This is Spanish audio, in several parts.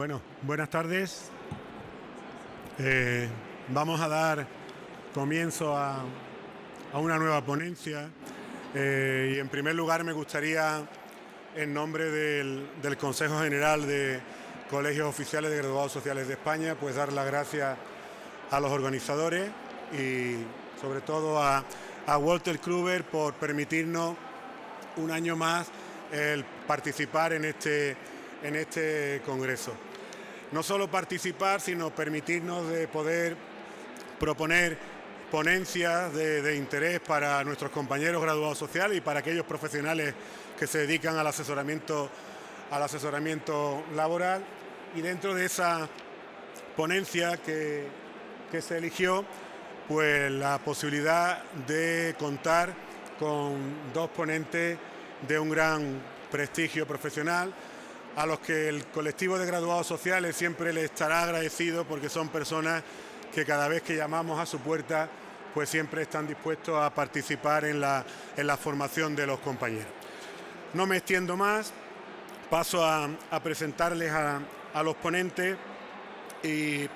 Bueno, buenas tardes. Vamos a dar comienzo a una nueva ponencia y en primer lugar me gustaría, en nombre del Consejo General de Colegios Oficiales de Graduados Sociales de España, pues dar las gracias a los organizadores y sobre todo a Walter Kruber por permitirnos un año más el participar en este congreso. No solo participar, sino permitirnos de poder proponer ponencias de interés para nuestros compañeros graduados sociales y para aquellos profesionales que se dedican al asesoramiento laboral. Y dentro de esa ponencia que se eligió, pues la posibilidad de contar con dos ponentes de un gran prestigio profesional, a los que el colectivo de graduados sociales siempre les estará agradecido, porque son personas que cada vez que llamamos a su puerta, pues siempre están dispuestos a participar en la formación de los compañeros. No me extiendo más, paso a presentarles a los ponentes. Y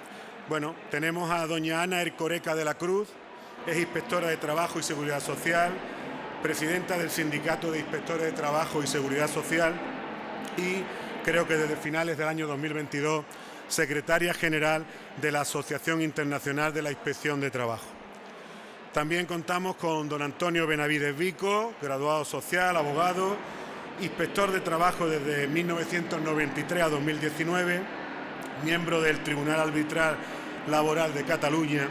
bueno, tenemos a doña Ana Ercoreca de la Cruz, es inspectora de Trabajo y Seguridad Social, presidenta del Sindicato de Inspectores de Trabajo y Seguridad Social y creo que desde finales del año 2022, secretaria general de la Asociación Internacional de la Inspección de Trabajo. También contamos con don Antonio Benavides Vico, graduado social, abogado, inspector de trabajo desde 1993 a 2019, miembro del Tribunal Arbitral Laboral de Cataluña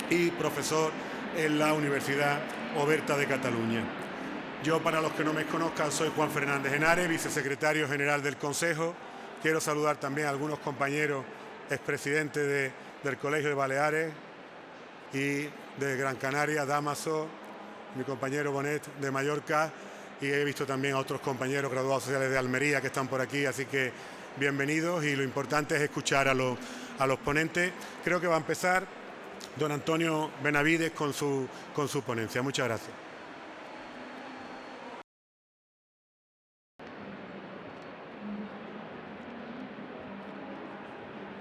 y profesor en la Universidad Oberta de Cataluña. Yo, para los que no me conozcan, soy Juan Fernández Henares, vicesecretario general del Consejo. Quiero saludar también a algunos compañeros expresidentes del Colegio de Baleares y de Gran Canaria, Dámaso, mi compañero Bonet de Mallorca, y he visto también a otros compañeros graduados sociales de Almería que están por aquí, así que bienvenidos, y lo importante es escuchar a los ponentes. Creo que va a empezar don Antonio Benavides con su ponencia. Muchas gracias.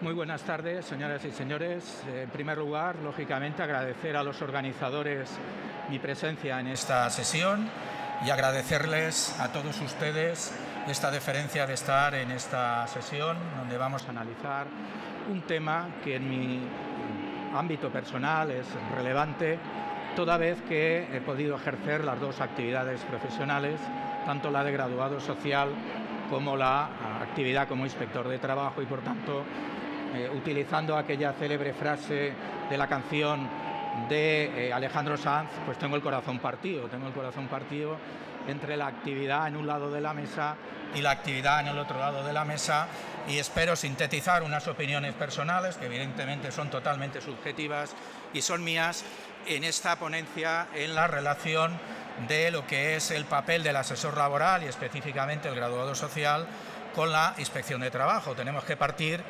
Muy buenas tardes, señoras y señores. En primer lugar, lógicamente, agradecer a los organizadores mi presencia en esta sesión y agradecerles a todos ustedes esta deferencia de estar en esta sesión, donde vamos a analizar un tema que en mi ámbito personal es relevante, toda vez que he podido ejercer las dos actividades profesionales, tanto la de graduado social como la actividad como inspector de trabajo, y por tanto, utilizando aquella célebre frase de la canción de Alejandro Sanz, pues tengo el corazón partido entre la actividad en un lado de la mesa y la actividad en el otro lado de la mesa, y espero sintetizar unas opiniones personales que evidentemente son totalmente subjetivas y son mías en esta ponencia en la relación de lo que es el papel del asesor laboral y específicamente el graduado social con la inspección de trabajo. Tenemos que partir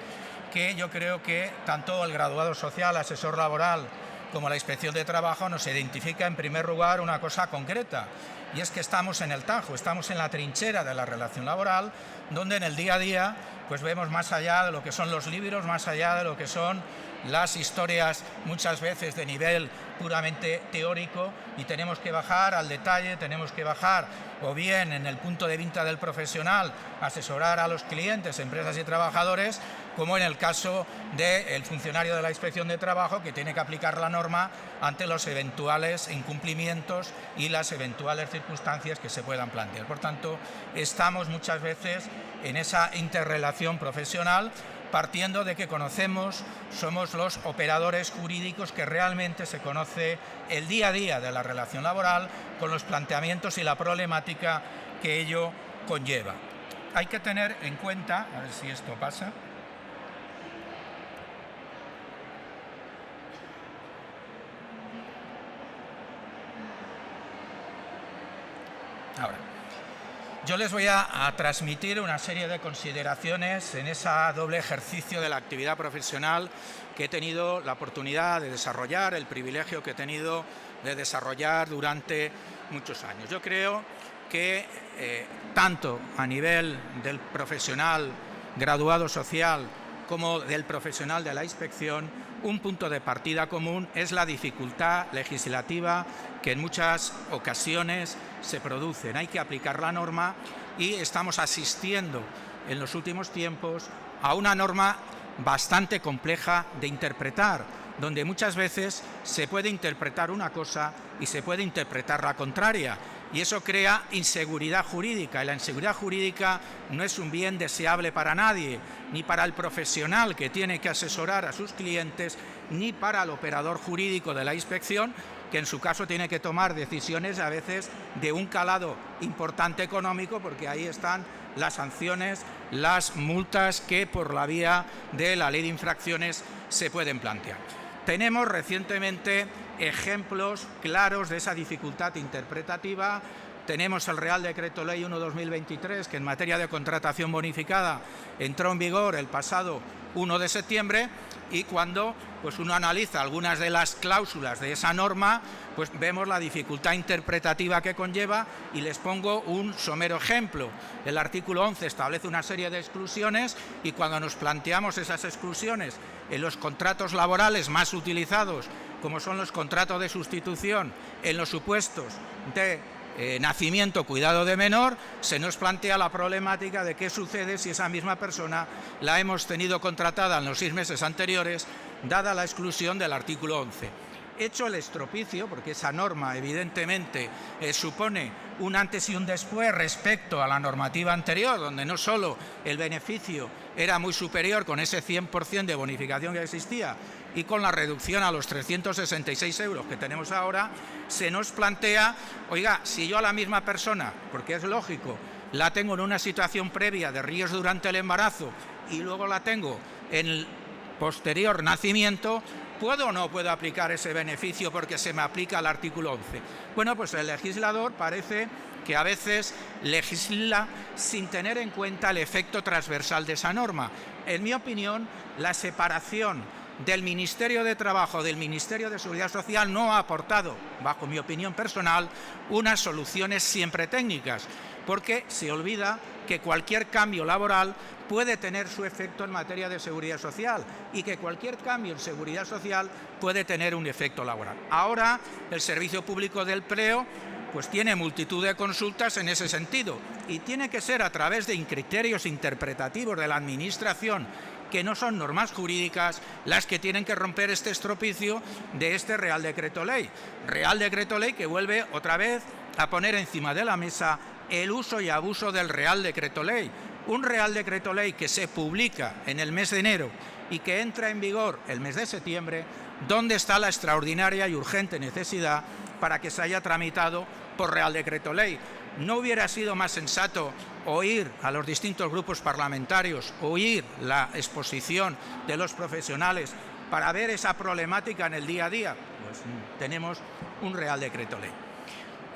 que yo creo que tanto el graduado social, asesor laboral, como la inspección de trabajo nos identifica en primer lugar una cosa concreta, y es que estamos en el tajo, estamos en la trinchera de la relación laboral, donde en el día a día pues vemos más allá de lo que son los libros, más allá de lo que son las historias muchas veces de nivel puramente teórico, y tenemos que bajar al detalle, tenemos que bajar o bien en el punto de vista del profesional, asesorar a los clientes, empresas y trabajadores, como en el caso del funcionario de la inspección de trabajo, que tiene que aplicar la norma ante los eventuales incumplimientos y las eventuales circunstancias que se puedan plantear. Por tanto, estamos muchas veces en esa interrelación profesional, partiendo de que somos los operadores jurídicos que realmente se conoce el día a día de la relación laboral, con los planteamientos y la problemática que ello conlleva. Hay que tener en cuenta, a ver si esto pasa. Ahora, yo les voy a transmitir una serie de consideraciones en ese doble ejercicio de la actividad profesional que he tenido la oportunidad de desarrollar, el privilegio que he tenido de desarrollar durante muchos años. Yo creo que tanto a nivel del profesional graduado social como del profesional de la inspección, un punto de partida común es la dificultad legislativa que en muchas ocasiones se producen. Hay que aplicar la norma y estamos asistiendo en los últimos tiempos a una norma bastante compleja de interpretar, donde muchas veces se puede interpretar una cosa y se puede interpretar la contraria. Y eso crea inseguridad jurídica, y la inseguridad jurídica no es un bien deseable para nadie, ni para el profesional que tiene que asesorar a sus clientes, ni para el operador jurídico de la inspección, que en su caso tiene que tomar decisiones a veces de un calado importante económico, porque ahí están las sanciones, las multas que por la vía de la ley de infracciones se pueden plantear. Tenemos recientemente ejemplos claros de esa dificultad interpretativa. Tenemos el Real Decreto Ley 1/2023, que en materia de contratación bonificada entró en vigor el pasado 1 de septiembre, y cuando uno analiza algunas de las cláusulas de esa norma, vemos la dificultad interpretativa que conlleva, y les pongo un somero ejemplo. El artículo 11 establece una serie de exclusiones, y cuando nos planteamos esas exclusiones en los contratos laborales más utilizados, como son los contratos de sustitución, en los supuestos de nacimiento, cuidado de menor, se nos plantea la problemática de qué sucede si esa misma persona la hemos tenido contratada en los 6 meses anteriores, dada la exclusión del artículo 11. Hecho el estropicio, porque esa norma evidentemente supone un antes y un después respecto a la normativa anterior, donde no solo el beneficio era muy superior con ese 100% de bonificación que existía, y con la reducción a los 366 euros que tenemos ahora, se nos plantea, oiga, si yo a la misma persona, porque es lógico, la tengo en una situación previa de riesgo durante el embarazo y luego la tengo en el posterior nacimiento, ¿puedo o no puedo aplicar ese beneficio porque se me aplica el artículo 11? Bueno, pues el legislador parece que a veces legisla sin tener en cuenta el efecto transversal de esa norma. En mi opinión, la separación del Ministerio de Trabajo del Ministerio de Seguridad Social no ha aportado, bajo mi opinión personal, unas soluciones siempre técnicas, porque se olvida que cualquier cambio laboral puede tener su efecto en materia de seguridad social, y que cualquier cambio en seguridad social puede tener un efecto laboral. Ahora el Servicio Público del Empleo tiene multitud de consultas en ese sentido, y tiene que ser a través de criterios interpretativos de la Administración, que no son normas jurídicas, las que tienen que romper este estropicio de este Real Decreto Ley. Real Decreto Ley que vuelve otra vez a poner encima de la mesa el uso y abuso del Real Decreto Ley. Un Real Decreto Ley que se publica en el mes de enero y que entra en vigor el mes de septiembre, donde está la extraordinaria y urgente necesidad para que se haya tramitado por Real Decreto Ley. ¿No hubiera sido más sensato oír a los distintos grupos parlamentarios, oír la exposición de los profesionales para ver esa problemática en el día a día? Pues tenemos un Real Decreto Ley.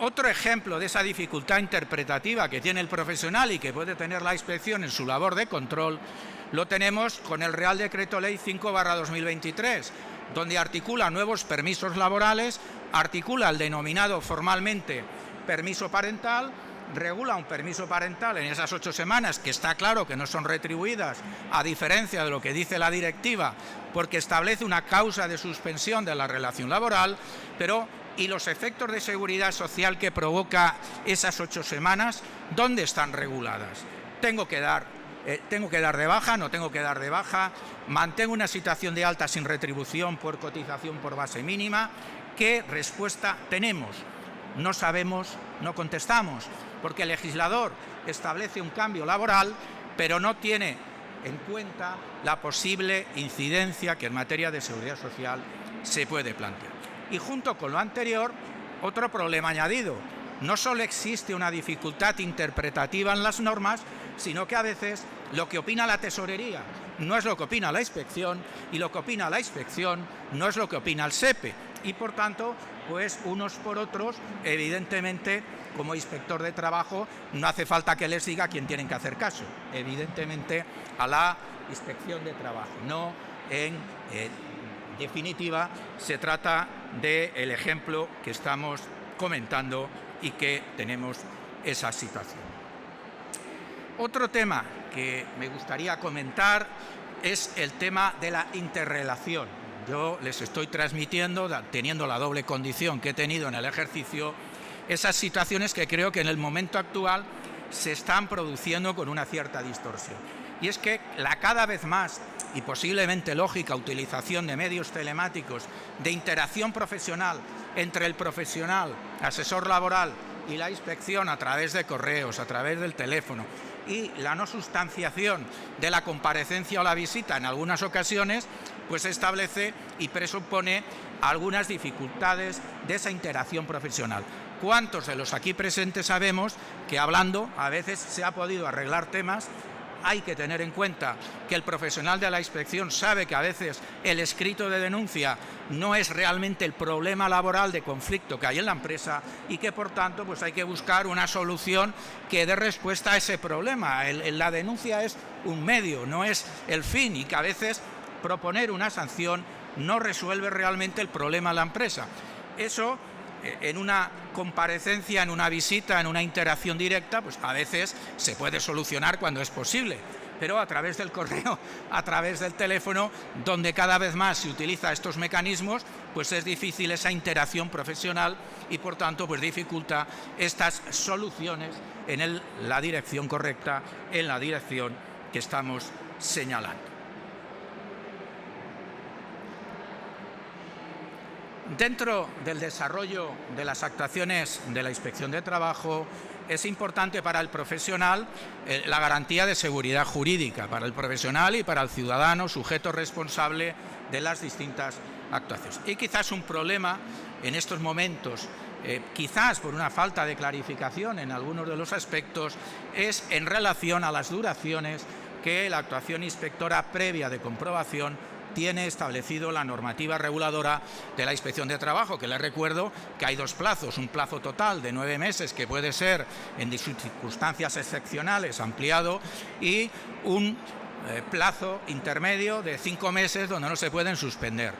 Otro ejemplo de esa dificultad interpretativa que tiene el profesional y que puede tener la inspección en su labor de control, lo tenemos con el Real Decreto Ley 5/2023, donde articula nuevos permisos laborales, articula el denominado formalmente permiso parental, regula un permiso parental en esas 8 semanas, que está claro que no son retribuidas, a diferencia de lo que dice la directiva, porque establece una causa de suspensión de la relación laboral, ¿y los efectos de seguridad social que provoca esas 8 semanas, dónde están reguladas? ¿Tengo que dar de baja? ¿No tengo que dar de baja? ¿Mantengo una situación de alta sin retribución por cotización por base mínima? ¿Qué respuesta tenemos? No sabemos, no contestamos, porque el legislador establece un cambio laboral, pero no tiene en cuenta la posible incidencia que en materia de seguridad social se puede plantear. Y junto con lo anterior, otro problema añadido. No solo existe una dificultad interpretativa en las normas, sino que a veces lo que opina la tesorería no es lo que opina la inspección, y lo que opina la inspección no es lo que opina el SEPE. Y por tanto, unos por otros, evidentemente, como inspector de trabajo, no hace falta que les diga a quién tienen que hacer caso. Evidentemente, a la inspección de trabajo. No, en definitiva, se trata del ejemplo que estamos comentando y que tenemos esa situación. Otro tema que me gustaría comentar es el tema de la interrelación. Yo les estoy transmitiendo, teniendo la doble condición que he tenido en el ejercicio, esas situaciones que creo que en el momento actual se están produciendo con una cierta distorsión. Y es que la cada vez más y posiblemente lógica utilización de medios telemáticos de interacción profesional entre el profesional, asesor laboral y la inspección a través de correos, a través del teléfono, y la no sustanciación de la comparecencia o la visita en algunas ocasiones, pues establece y presupone algunas dificultades de esa interacción profesional. ¿Cuántos de los aquí presentes sabemos que hablando a veces se ha podido arreglar temas? Hay que tener en cuenta que el profesional de la inspección sabe que a veces el escrito de denuncia no es realmente el problema laboral de conflicto que hay en la empresa y que por tanto pues hay que buscar una solución que dé respuesta a ese problema. La denuncia es un medio, no es el fin, y que a veces proponer una sanción no resuelve realmente el problema de la empresa. Eso en una comparecencia, en una visita, en una interacción directa, pues a veces se puede solucionar cuando es posible, pero a través del correo, a través del teléfono, donde cada vez más se utiliza estos mecanismos, pues es difícil esa interacción profesional y por tanto pues dificulta estas soluciones en la dirección correcta, en la dirección que estamos señalando. Dentro del desarrollo de las actuaciones de la Inspección de Trabajo es importante para el profesional la garantía de seguridad jurídica para el profesional y para el ciudadano sujeto responsable de las distintas actuaciones. Y quizás un problema en estos momentos, quizás por una falta de clarificación en algunos de los aspectos, es en relación a las duraciones que la actuación inspectora previa de comprobación tiene establecido la normativa reguladora de la Inspección de Trabajo, que les recuerdo que hay dos plazos, un plazo total de 9 meses que puede ser en circunstancias excepcionales ampliado y un plazo intermedio de 5 meses donde no se pueden suspender.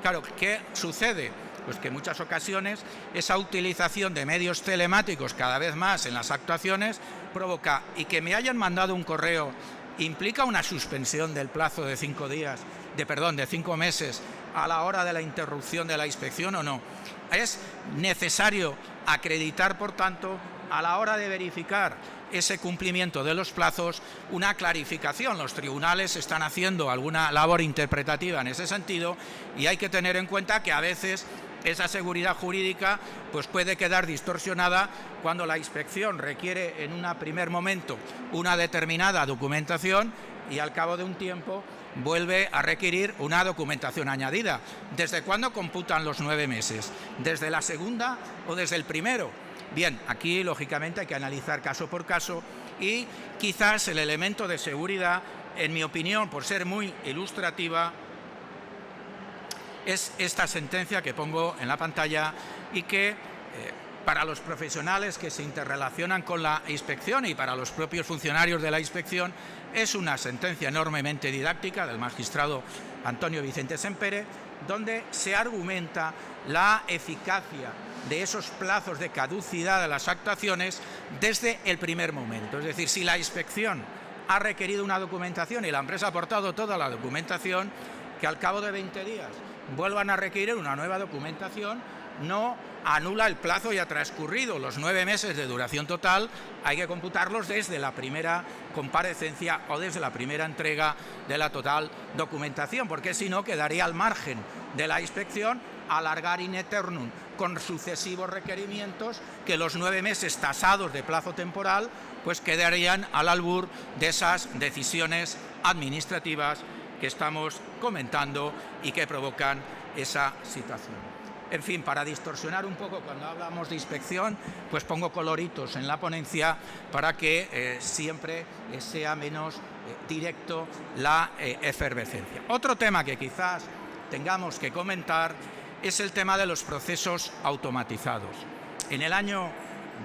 Claro, ¿qué sucede? Pues que en muchas ocasiones esa utilización de medios telemáticos cada vez más en las actuaciones provoca, y que me hayan mandado un correo implica una suspensión del plazo de 5 meses a la hora de la interrupción de la inspección o no. Es necesario acreditar, por tanto, a la hora de verificar ese cumplimiento de los plazos, una clarificación. Los tribunales están haciendo alguna labor interpretativa en ese sentido y hay que tener en cuenta que a veces esa seguridad jurídica pues puede quedar distorsionada cuando la inspección requiere en un primer momento una determinada documentación y al cabo de un tiempo vuelve a requerir una documentación añadida. ¿Desde cuándo computan los 9 meses? ¿Desde la segunda o desde el primero? Bien, aquí lógicamente hay que analizar caso por caso y quizás el elemento de seguridad, en mi opinión, por ser muy ilustrativa, es esta sentencia que pongo en la pantalla y que para los profesionales que se interrelacionan con la inspección y para los propios funcionarios de la inspección es una sentencia enormemente didáctica del magistrado Antonio Vicente Sempere, donde se argumenta la eficacia de esos plazos de caducidad de las actuaciones desde el primer momento. Es decir, si la inspección ha requerido una documentación y la empresa ha aportado toda la documentación, que al cabo de 20 días vuelvan a requerir una nueva documentación, no anula el plazo ya transcurrido. Los 9 meses de duración total hay que computarlos desde la primera comparecencia o desde la primera entrega de la total documentación, porque si no quedaría al margen de la inspección alargar in eternum con sucesivos requerimientos que los 9 meses tasados de plazo temporal pues quedarían al albur de esas decisiones administrativas que estamos comentando y que provocan esa situación. En fin, para distorsionar un poco cuando hablamos de inspección, pues pongo coloritos en la ponencia para que siempre sea menos directo la efervescencia. Otro tema que quizás tengamos que comentar es el tema de los procesos automatizados. En el año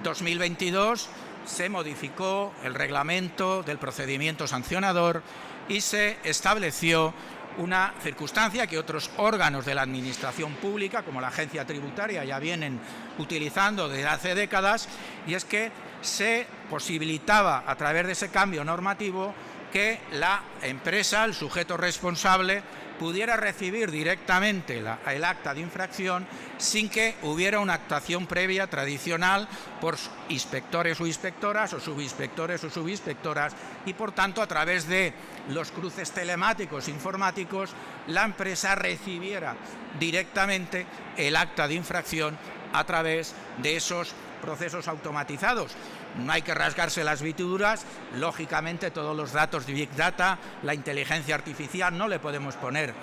2022 se modificó el reglamento del procedimiento sancionador y se estableció una circunstancia que otros órganos de la administración pública, como la agencia tributaria, ya vienen utilizando desde hace décadas, y es que se posibilitaba a través de ese cambio normativo que la empresa, el sujeto responsable, pudiera recibir directamente el acta de infracción sin que hubiera una actuación previa tradicional por inspectores o inspectoras o subinspectores o subinspectoras, y por tanto a través de los cruces telemáticos informáticos la empresa recibiera directamente el acta de infracción a través de esos procesos automatizados. No hay que rasgarse las vestiduras, lógicamente todos los datos de Big Data, la inteligencia artificial, no le podemos poner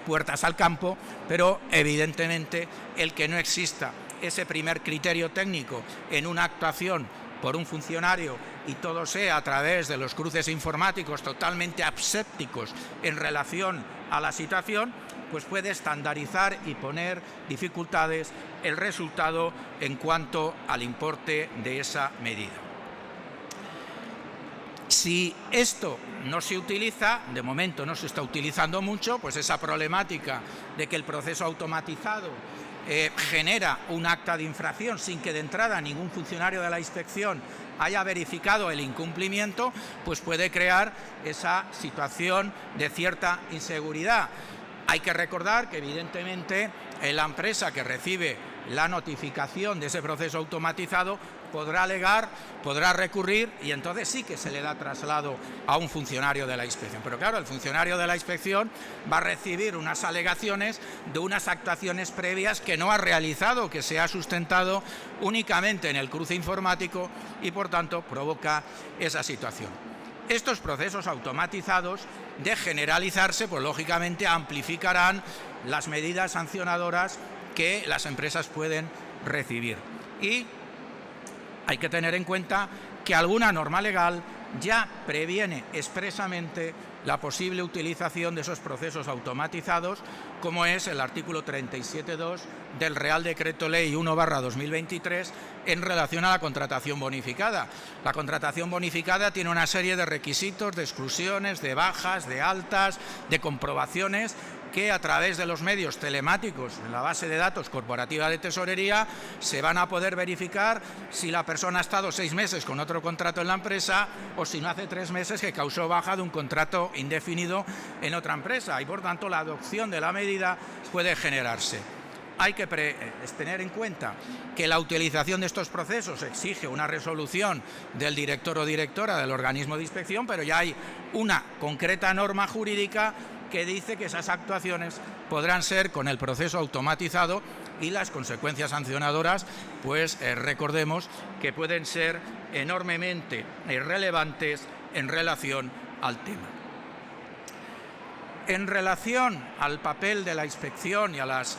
puertas al campo, pero evidentemente el que no exista ese primer criterio técnico en una actuación por un funcionario y todo sea a través de los cruces informáticos totalmente asépticos en relación a la situación, pues puede estandarizar y poner dificultades el resultado en cuanto al importe de esa medida. Si esto no se utiliza, de momento no se está utilizando mucho, pues esa problemática de que el proceso automatizado genera un acta de infracción sin que de entrada ningún funcionario de la inspección haya verificado el incumplimiento, pues puede crear esa situación de cierta inseguridad. Hay que recordar que evidentemente la empresa que recibe la notificación de ese proceso automatizado podrá alegar, podrá recurrir, y entonces sí que se le da traslado a un funcionario de la inspección. Pero claro, el funcionario de la inspección va a recibir unas alegaciones de unas actuaciones previas que no ha realizado, que se ha sustentado únicamente en el cruce informático, y por tanto provoca esa situación. Estos procesos automatizados, de generalizarse, pues lógicamente amplificarán las medidas sancionadoras que las empresas pueden recibir. Y hay que tener en cuenta que alguna norma legal ya previene expresamente la posible utilización de esos procesos automatizados, como es el artículo 37.2 del Real Decreto Ley 1/2023 en relación a la contratación bonificada. La contratación bonificada tiene una serie de requisitos, de exclusiones, de bajas, de altas, de comprobaciones, que a través de los medios telemáticos en la base de datos corporativa de tesorería se van a poder verificar si la persona ha estado 6 meses con otro contrato en la empresa o si no hace 3 meses que causó baja de un contrato indefinido en otra empresa, y por tanto la adopción de la medida puede generarse. Hay que tener en cuenta que la utilización de estos procesos exige una resolución del director o directora del organismo de inspección, pero ya hay una concreta norma jurídica que dice que esas actuaciones podrán ser con el proceso automatizado, y las consecuencias sancionadoras, pues recordemos que pueden ser enormemente relevantes en relación al tema. En relación al papel de la inspección y a las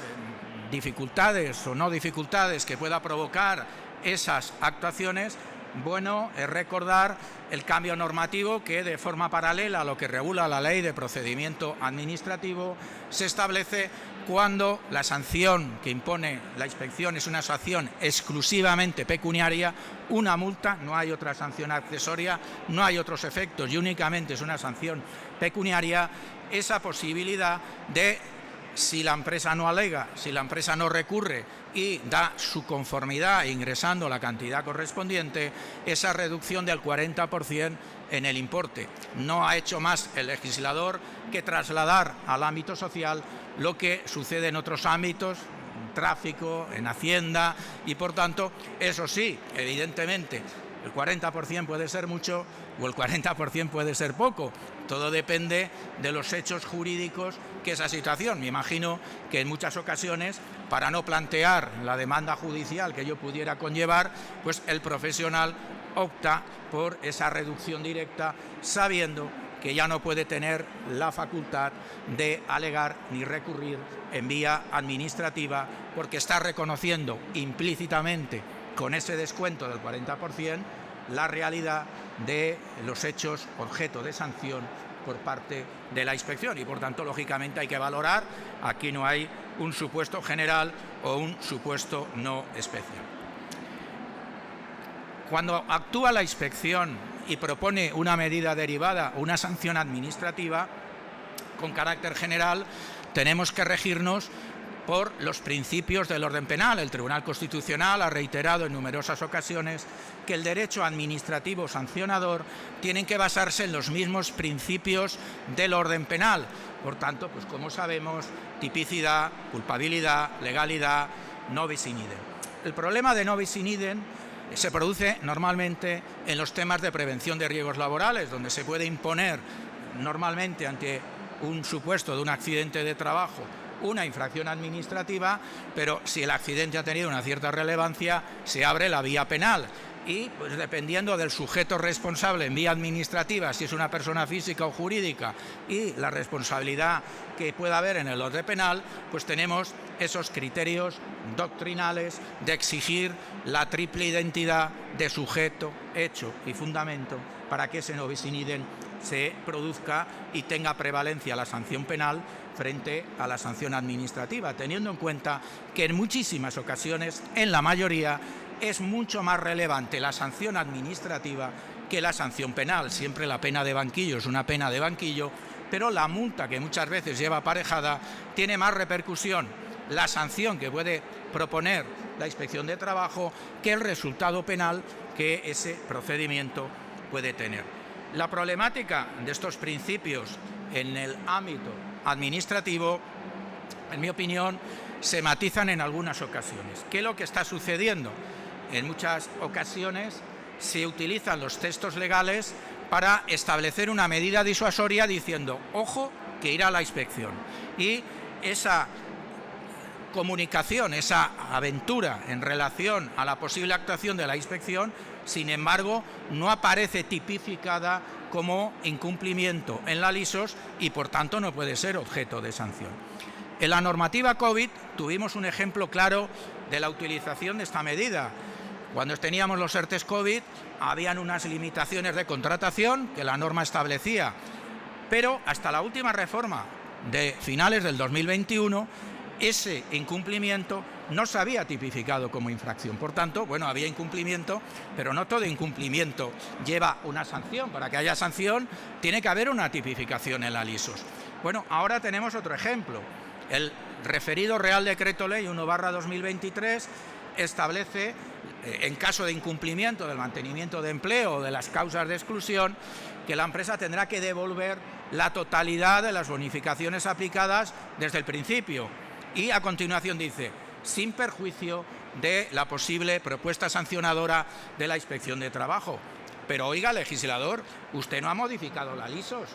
dificultades o no dificultades que pueda provocar esas actuaciones, bueno, es recordar el cambio normativo que, de forma paralela a lo que regula la Ley de Procedimiento Administrativo, se establece cuando la sanción que impone la inspección es una sanción exclusivamente pecuniaria, una multa, no hay otra sanción accesoria, no hay otros efectos y únicamente es una sanción pecuniaria. Esa posibilidad de, si la empresa no alega, si la empresa no recurre y da su conformidad ingresando la cantidad correspondiente, esa reducción del 40% en el importe. No ha hecho más el legislador que trasladar al ámbito social lo que sucede en otros ámbitos, en tráfico, en Hacienda, y por tanto, eso sí, evidentemente, el 40% puede ser mucho o el 40% puede ser poco. Todo depende de los hechos jurídicos que esa situación. Me imagino que en muchas ocasiones, para no plantear la demanda judicial que ello pudiera conllevar, pues el profesional opta por esa reducción directa, sabiendo que ya no puede tener la facultad de alegar ni recurrir en vía administrativa, porque está reconociendo implícitamente con ese descuento del 40% la realidad de los hechos objeto de sanción por parte de la inspección, y por tanto lógicamente hay que valorar, aquí no hay un supuesto general o un supuesto no especial. Cuando actúa la inspección y propone una medida derivada o una sanción administrativa con carácter general, tenemos que regirnos por los principios del orden penal. El Tribunal Constitucional ha reiterado en numerosas ocasiones que el derecho administrativo sancionador tiene que basarse en los mismos principios del orden penal. Por tanto, pues como sabemos, tipicidad, culpabilidad, legalidad, no bis in idem. El problema de no bis in idem se produce normalmente en los temas de prevención de riesgos laborales, donde se puede imponer normalmente ante un supuesto de un accidente de trabajo una infracción administrativa, pero si el accidente ha tenido una cierta relevancia, se abre la vía penal. Y pues, dependiendo del sujeto responsable en vía administrativa, si es una persona física o jurídica, y la responsabilidad que pueda haber en el orden penal, pues tenemos esos criterios doctrinales de exigir la triple identidad de sujeto, hecho y fundamento para que ese no bis in idem se produzca y tenga prevalencia la sanción penal frente a la sanción administrativa, teniendo en cuenta que en muchísimas ocasiones, en la mayoría, es mucho más relevante la sanción administrativa que la sanción penal. Siempre la pena de banquillo es una pena de banquillo, pero la multa que muchas veces lleva aparejada tiene más repercusión la sanción que puede proponer la Inspección de Trabajo que el resultado penal que ese procedimiento puede tener. La problemática de estos principios en el ámbito administrativo, en mi opinión, se matizan en algunas ocasiones. ¿Qué es lo que está sucediendo? En muchas ocasiones se utilizan los textos legales para establecer una medida disuasoria diciendo, ojo, que irá a la inspección. Y esa comunicación, esa aventura en relación a la posible actuación de la inspección, sin embargo, no aparece tipificada como incumplimiento en la LISOS y, por tanto, no puede ser objeto de sanción. En la normativa COVID tuvimos un ejemplo claro de la utilización de esta medida. Cuando teníamos los ERTEs COVID, habían unas limitaciones de contratación que la norma establecía, pero hasta la última reforma de finales del 2021, ese incumplimiento no se había tipificado como infracción. Por tanto, bueno, había incumplimiento, pero no todo incumplimiento lleva una sanción. Para que haya sanción, tiene que haber una tipificación en la LISOS. Bueno, ahora tenemos otro ejemplo. El referido Real Decreto Ley 1/2023 establece, en caso de incumplimiento del mantenimiento de empleo o de las causas de exclusión, que la empresa tendrá que devolver la totalidad de las bonificaciones aplicadas desde el principio. Y a continuación dice, sin perjuicio de la posible propuesta sancionadora de la Inspección de Trabajo. Pero oiga, legislador, usted no ha modificado la LISOS.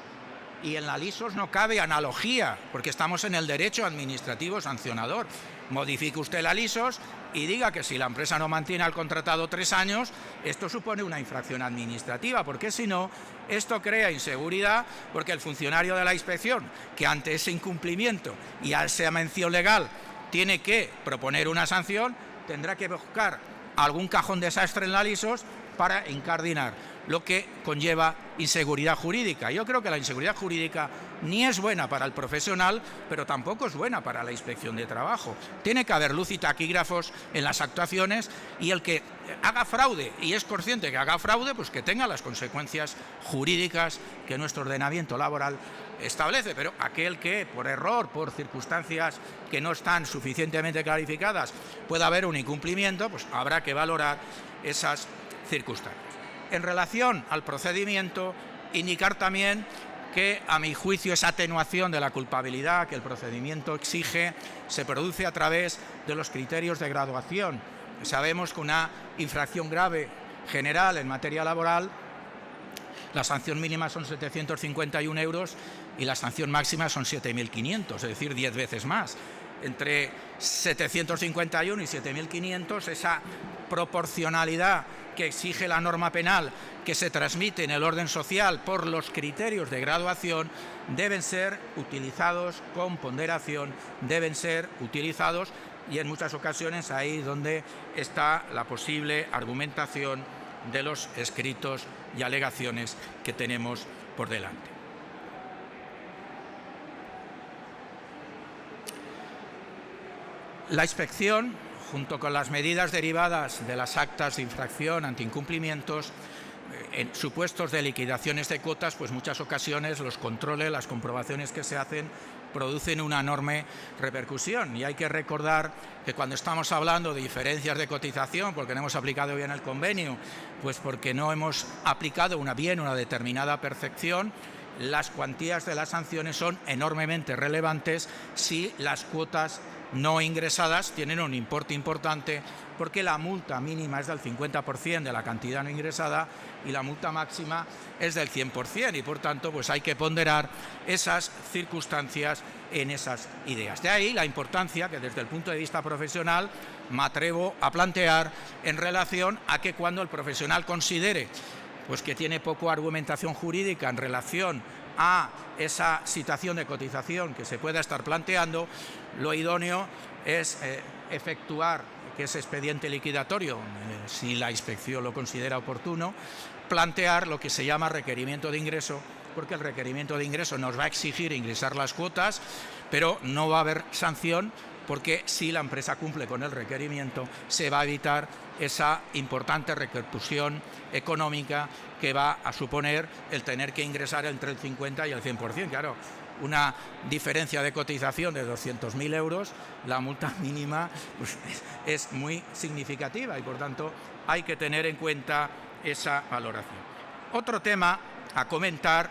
Y en la LISOS no cabe analogía, porque estamos en el derecho administrativo sancionador. Modifique usted la LISOS y diga que si la empresa no mantiene al contratado 3 años, esto supone una infracción administrativa, porque si no, esto crea inseguridad, porque el funcionario de la inspección, que ante ese incumplimiento y a esa mención legal tiene que proponer una sanción, tendrá que buscar algún cajón desastre en la LISOS para incardinar, lo que conlleva inseguridad jurídica. Yo creo que la inseguridad jurídica ni es buena para el profesional, pero tampoco es buena para la Inspección de Trabajo. Tiene que haber luz y taquígrafos en las actuaciones, y el que haga fraude y es consciente que haga fraude, pues que tenga las consecuencias jurídicas que nuestro ordenamiento laboral establece. Pero aquel que, por error, por circunstancias que no están suficientemente clarificadas, pueda haber un incumplimiento, pues habrá que valorar esas circunstancias. En relación al procedimiento, indicar también que, a mi juicio, esa atenuación de la culpabilidad que el procedimiento exige se produce a través de los criterios de graduación. Sabemos que una infracción grave general en materia laboral, la sanción mínima son 751 euros y la sanción máxima son 7.500, es decir, 10 veces más. Entre 751 y 7.500, esa proporcionalidad que exige la norma penal, que se transmite en el orden social por los criterios de graduación, deben ser utilizados con ponderación, deben ser utilizados, y en muchas ocasiones ahí donde está la posible argumentación de los escritos y alegaciones que tenemos por delante. La inspección, junto con las medidas derivadas de las actas de infracción ante incumplimientos, en supuestos de liquidaciones de cuotas, pues muchas ocasiones los controles, las comprobaciones que se hacen producen una enorme repercusión. Y hay que recordar que cuando estamos hablando de diferencias de cotización, porque no hemos aplicado bien el convenio, pues porque no hemos aplicado una determinada percepción, las cuantías de las sanciones son enormemente relevantes si las cuotas no ingresadas tienen un importe importante, porque la multa mínima es del 50% de la cantidad no ingresada y la multa máxima es del 100%, y por tanto pues hay que ponderar esas circunstancias en esas ideas. De ahí la importancia que desde el punto de vista profesional me atrevo a plantear en relación a que cuando el profesional considere pues que tiene poca argumentación jurídica en relación a esa situación de cotización que se pueda estar planteando, lo idóneo es efectuar que ese expediente liquidatorio, si la inspección lo considera oportuno, plantear lo que se llama requerimiento de ingreso, porque el requerimiento de ingreso nos va a exigir ingresar las cuotas, pero no va a haber sanción, porque si la empresa cumple con el requerimiento se va a evitar esa importante repercusión económica que va a suponer el tener que ingresar entre el 50 y el 100%. Claro, una diferencia de cotización de 200.000 euros, la multa mínima pues, es muy significativa y por tanto hay que tener en cuenta esa valoración. Otro tema a comentar,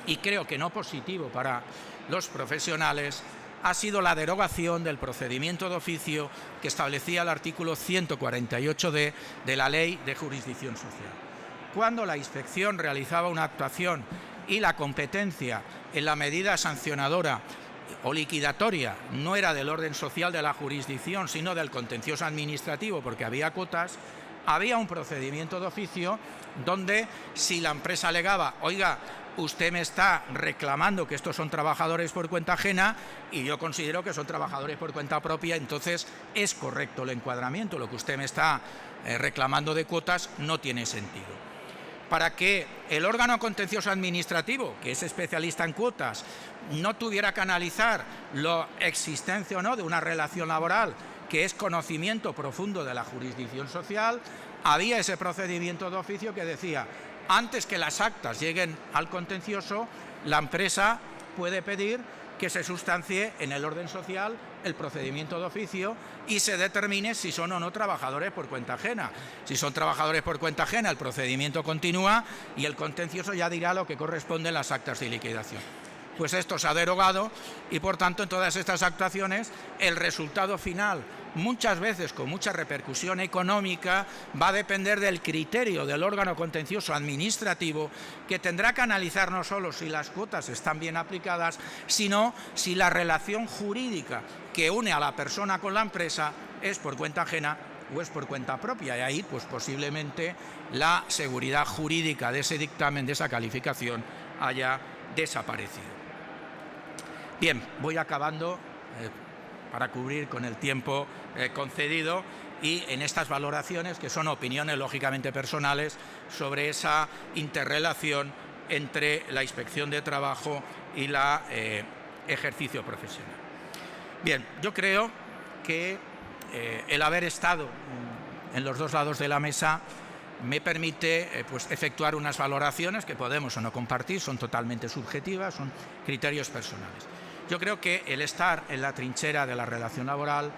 y creo que no positivo para los profesionales, ha sido la derogación del procedimiento de oficio que establecía el artículo 148d de la Ley de Jurisdicción Social. Cuando la inspección realizaba una actuación y la competencia en la medida sancionadora o liquidatoria no era del orden social de la jurisdicción, sino del contencioso administrativo, porque había cuotas, había un procedimiento de oficio donde si la empresa alegaba, oiga, usted me está reclamando que estos son trabajadores por cuenta ajena y yo considero que son trabajadores por cuenta propia, entonces es correcto el encuadramiento, lo que usted me está reclamando de cuotas no tiene sentido. Para que el órgano contencioso administrativo, que es especialista en cuotas, no tuviera que analizar la existencia o no de una relación laboral, que es conocimiento profundo de la jurisdicción social, había ese procedimiento de oficio que decía: antes que las actas lleguen al contencioso, la empresa puede pedir que se sustancie en el orden social el procedimiento de oficio y se determine si son o no trabajadores por cuenta ajena. Si son trabajadores por cuenta ajena, el procedimiento continúa y el contencioso ya dirá lo que corresponde en las actas de liquidación. Pues esto se ha derogado y, por tanto, en todas estas actuaciones, el resultado final, muchas veces con mucha repercusión económica, va a depender del criterio del órgano contencioso administrativo, que tendrá que analizar no solo si las cuotas están bien aplicadas, sino si la relación jurídica que une a la persona con la empresa es por cuenta ajena o es por cuenta propia. Y ahí, pues posiblemente, la seguridad jurídica de ese dictamen, de esa calificación, haya desaparecido. Bien, voy acabando para cubrir con el tiempo concedido, y en estas valoraciones, que son opiniones lógicamente personales, sobre esa interrelación entre la inspección de trabajo y el ejercicio profesional. Bien, yo creo que el haber estado en los dos lados de la mesa me permite pues, efectuar unas valoraciones que podemos o no compartir, son totalmente subjetivas, son criterios personales. Yo creo que el estar en la trinchera de la relación laboral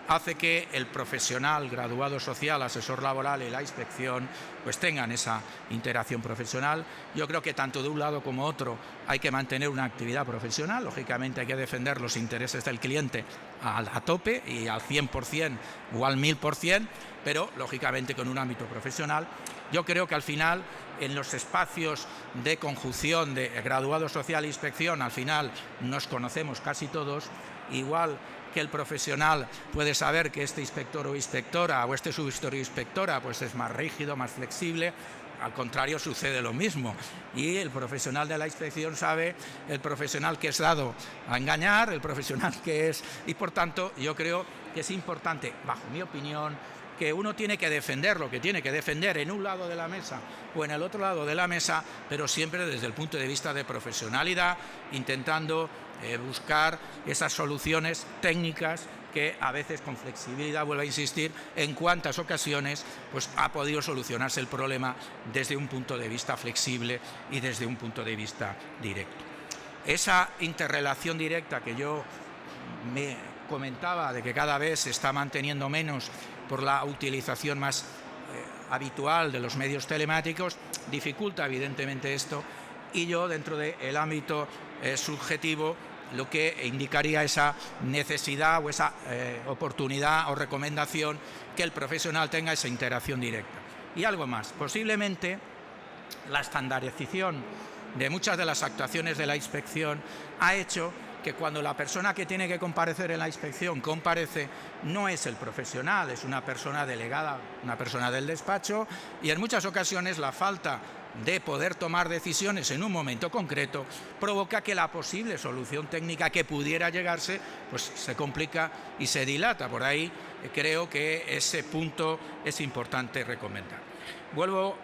hace que el profesional, graduado social, asesor laboral y la inspección pues tengan esa interacción profesional. Yo creo que tanto de un lado como otro hay que mantener una actividad profesional. Lógicamente hay que defender los intereses del cliente a tope y al 100% o al 1000%, pero lógicamente con un ámbito profesional. Yo creo que al final, en los espacios de conjunción de graduado social e inspección, al final nos conocemos casi todos, igual que el profesional puede saber que este inspector o inspectora o este subinspector o inspectora pues es más rígido, más flexible. Al contrario, sucede lo mismo. Y el profesional de la inspección sabe el profesional que es dado a engañar, el profesional que es... Y por tanto, yo creo que es importante, bajo mi opinión, que uno tiene que defender lo que tiene que defender en un lado de la mesa o en el otro lado de la mesa, pero siempre desde el punto de vista de profesionalidad, intentando buscar esas soluciones técnicas que a veces con flexibilidad, vuelvo a insistir, en cuántas ocasiones pues, ha podido solucionarse el problema desde un punto de vista flexible y desde un punto de vista directo. Esa interrelación directa que yo me comentaba de que cada vez se está manteniendo menos por la utilización más habitual de los medios telemáticos, dificulta evidentemente esto, y yo dentro del ámbito subjetivo lo que indicaría esa necesidad o esa oportunidad o recomendación que el profesional tenga esa interacción directa. Y algo más, posiblemente la estandarización de muchas de las actuaciones de la inspección ha hecho que cuando la persona que tiene que comparecer en la inspección comparece, no es el profesional, es una persona delegada, una persona del despacho, y en muchas ocasiones la falta de poder tomar decisiones en un momento concreto provoca que la posible solución técnica que pudiera llegarse pues se complica y se dilata. Por ahí creo que ese punto es importante recomendar. Vuelvo,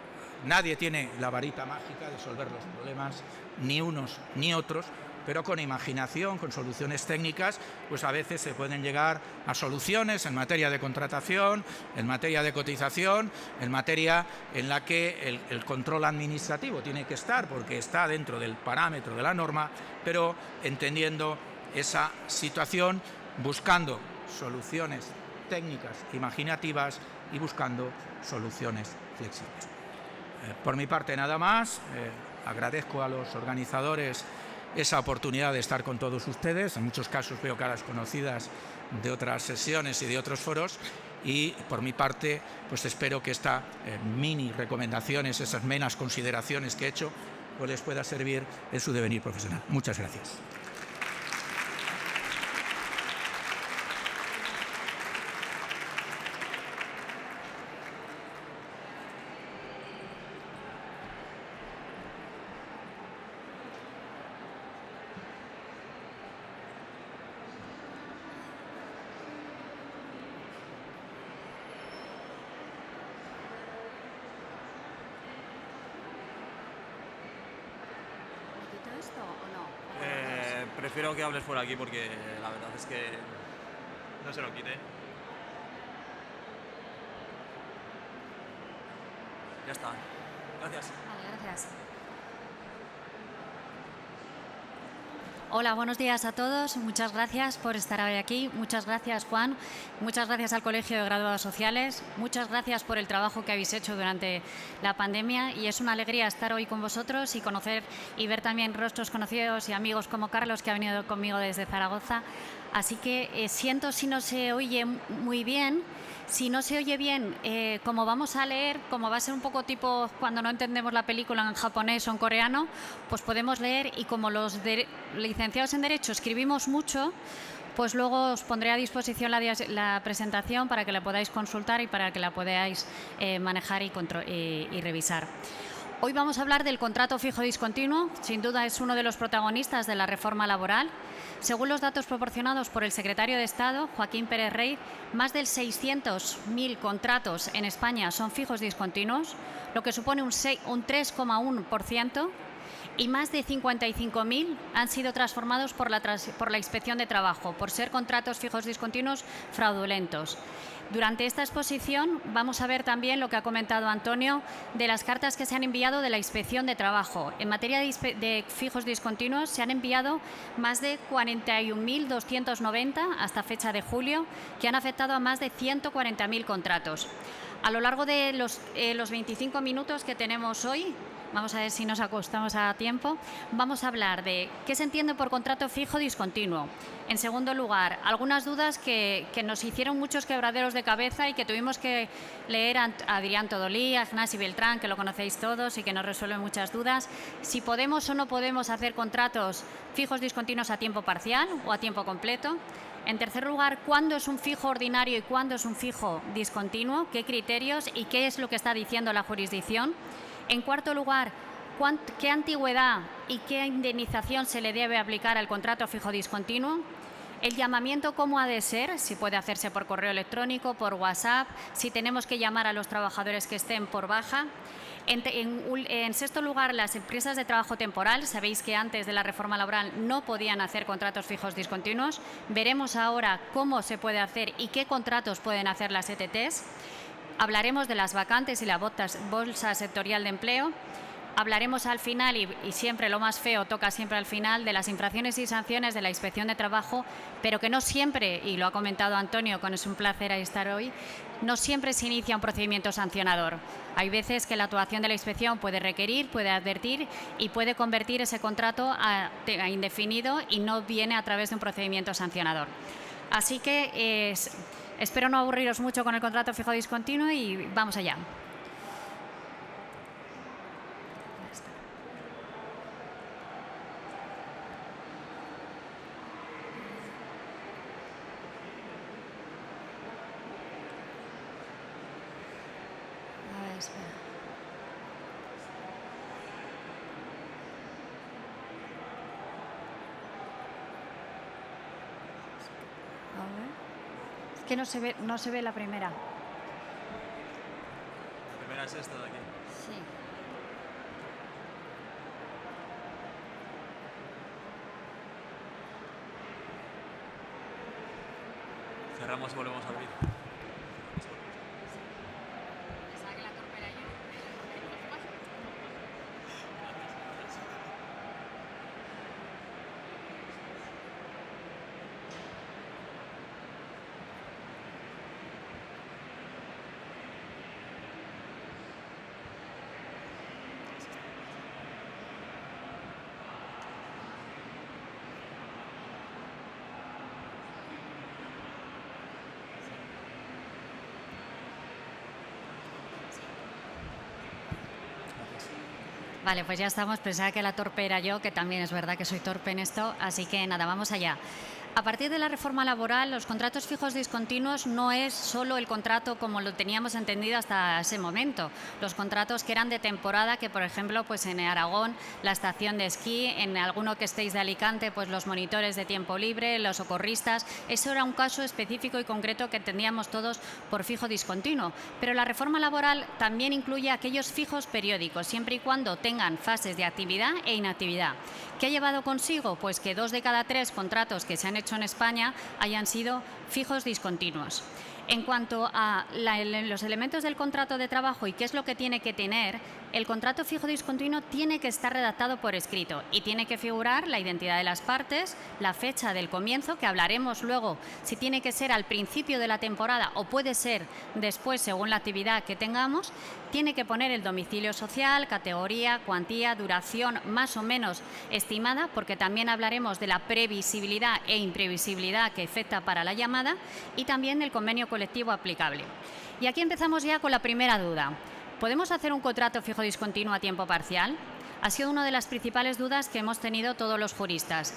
nadie tiene la varita mágica de resolver los problemas, ni unos ni otros, pero con imaginación, con soluciones técnicas, pues a veces se pueden llegar a soluciones en materia de contratación, en materia de cotización, en materia en la que el control administrativo tiene que estar, porque está dentro del parámetro de la norma, pero entendiendo esa situación, buscando soluciones técnicas, imaginativas y buscando soluciones flexibles. Por mi parte nada más, agradezco a los organizadores esa oportunidad de estar con todos ustedes. En muchos casos veo caras conocidas de otras sesiones y de otros foros, y por mi parte pues espero que estas mini recomendaciones, esas menas consideraciones que he hecho, pues les pueda servir en su devenir profesional. Muchas gracias. Prefiero que hables por aquí porque la verdad es que no se lo quite. Ya está. Gracias. Vale, gracias. Hola, buenos días a todos. Muchas gracias por estar hoy aquí. Muchas gracias, Juan. Muchas gracias al Colegio de Graduados Sociales. Muchas gracias por el trabajo que habéis hecho durante la pandemia. Y es una alegría estar hoy con vosotros y conocer y ver también rostros conocidos y amigos como Carlos, que ha venido conmigo desde Zaragoza. Así que siento si no se oye muy bien. Si no se oye bien, como vamos a leer, como va a ser un poco tipo cuando no entendemos la película en japonés o en coreano, pues podemos leer, y como los licenciados en Derecho escribimos mucho, pues luego os pondré a disposición la presentación para que la podáis consultar y para que la podáis manejar y revisar. Hoy vamos a hablar del contrato fijo discontinuo. Sin duda es uno de los protagonistas de la reforma laboral. Según los datos proporcionados por el secretario de Estado, Joaquín Pérez Rey, más del 600.000 contratos en España son fijos discontinuos, lo que supone un 3,1%, y más de 55.000 han sido transformados por la Inspección de Trabajo, por ser contratos fijos discontinuos fraudulentos. Durante esta exposición vamos a ver también lo que ha comentado Antonio de las cartas que se han enviado de la Inspección de Trabajo. En materia de fijos discontinuos se han enviado más de 41.290 hasta fecha de julio, que han afectado a más de 140.000 contratos. A lo largo de los 25 minutos que tenemos hoy, vamos a ver si nos acostamos a tiempo, vamos a hablar de qué se entiende por contrato fijo discontinuo. En segundo lugar, algunas dudas que nos hicieron muchos quebraderos de cabeza y que tuvimos que leer a Adrián Todolí, a Ignasi Beltrán, que lo conocéis todos y que nos resuelve muchas dudas. Si podemos o no podemos hacer contratos fijos discontinuos a tiempo parcial o a tiempo completo. En tercer lugar, ¿cuándo es un fijo ordinario y cuándo es un fijo discontinuo? ¿Qué criterios y qué es lo que está diciendo la jurisdicción? En cuarto lugar, ¿qué antigüedad y qué indemnización se le debe aplicar al contrato fijo discontinuo? El llamamiento, ¿cómo ha de ser? Si puede hacerse por correo electrónico, por WhatsApp, si tenemos que llamar a los trabajadores que estén por baja. En sexto lugar, las empresas de trabajo temporal. Sabéis que antes de la reforma laboral no podían hacer contratos fijos discontinuos. Veremos ahora cómo se puede hacer y qué contratos pueden hacer las ETTs. Hablaremos de las vacantes y la bolsa sectorial de empleo. Hablaremos al final, y siempre lo más feo toca siempre al final, de las infracciones y sanciones de la Inspección de Trabajo, pero que no siempre, y lo ha comentado Antonio, es un placer estar hoy, no siempre se inicia un procedimiento sancionador. Hay veces que la actuación de la inspección puede requerir, puede advertir y puede convertir ese contrato a indefinido y no viene a través de un procedimiento sancionador. Así que espero no aburriros mucho con el contrato fijo discontinuo y vamos allá. Es que no se ve la primera. La primera es esta de aquí. Sí. Cerramos y volvemos a abrir. Vale, pues ya estamos. Pensaba que la torpe era yo, que también es verdad que soy torpe en esto, así que nada, vamos allá. A partir de la reforma laboral, los contratos fijos discontinuos no es solo el contrato como lo teníamos entendido hasta ese momento. Los contratos que eran de temporada, que por ejemplo pues en Aragón la estación de esquí, en alguno que estéis de Alicante pues los monitores de tiempo libre, los socorristas, eso era un caso específico y concreto que entendíamos todos por fijo discontinuo. Pero la reforma laboral también incluye aquellos fijos periódicos, siempre y cuando tengan fases de actividad e inactividad. ¿Qué ha llevado consigo? Pues que 2 de cada 3 contratos que se han hecho en España hayan sido fijos discontinuos. En cuanto a los elementos del contrato de trabajo y qué es lo que tiene que tener, el contrato fijo discontinuo tiene que estar redactado por escrito y tiene que figurar la identidad de las partes, la fecha del comienzo, que hablaremos luego si tiene que ser al principio de la temporada o puede ser después según la actividad que tengamos. Tiene que poner el domicilio social, categoría, cuantía, duración más o menos estimada, porque también hablaremos de la previsibilidad e imprevisibilidad que afecta para la llamada, y también del convenio colectivo aplicable. Y aquí empezamos ya con la primera duda. ¿Podemos hacer un contrato fijo discontinuo a tiempo parcial? Ha sido una de las principales dudas que hemos tenido todos los juristas.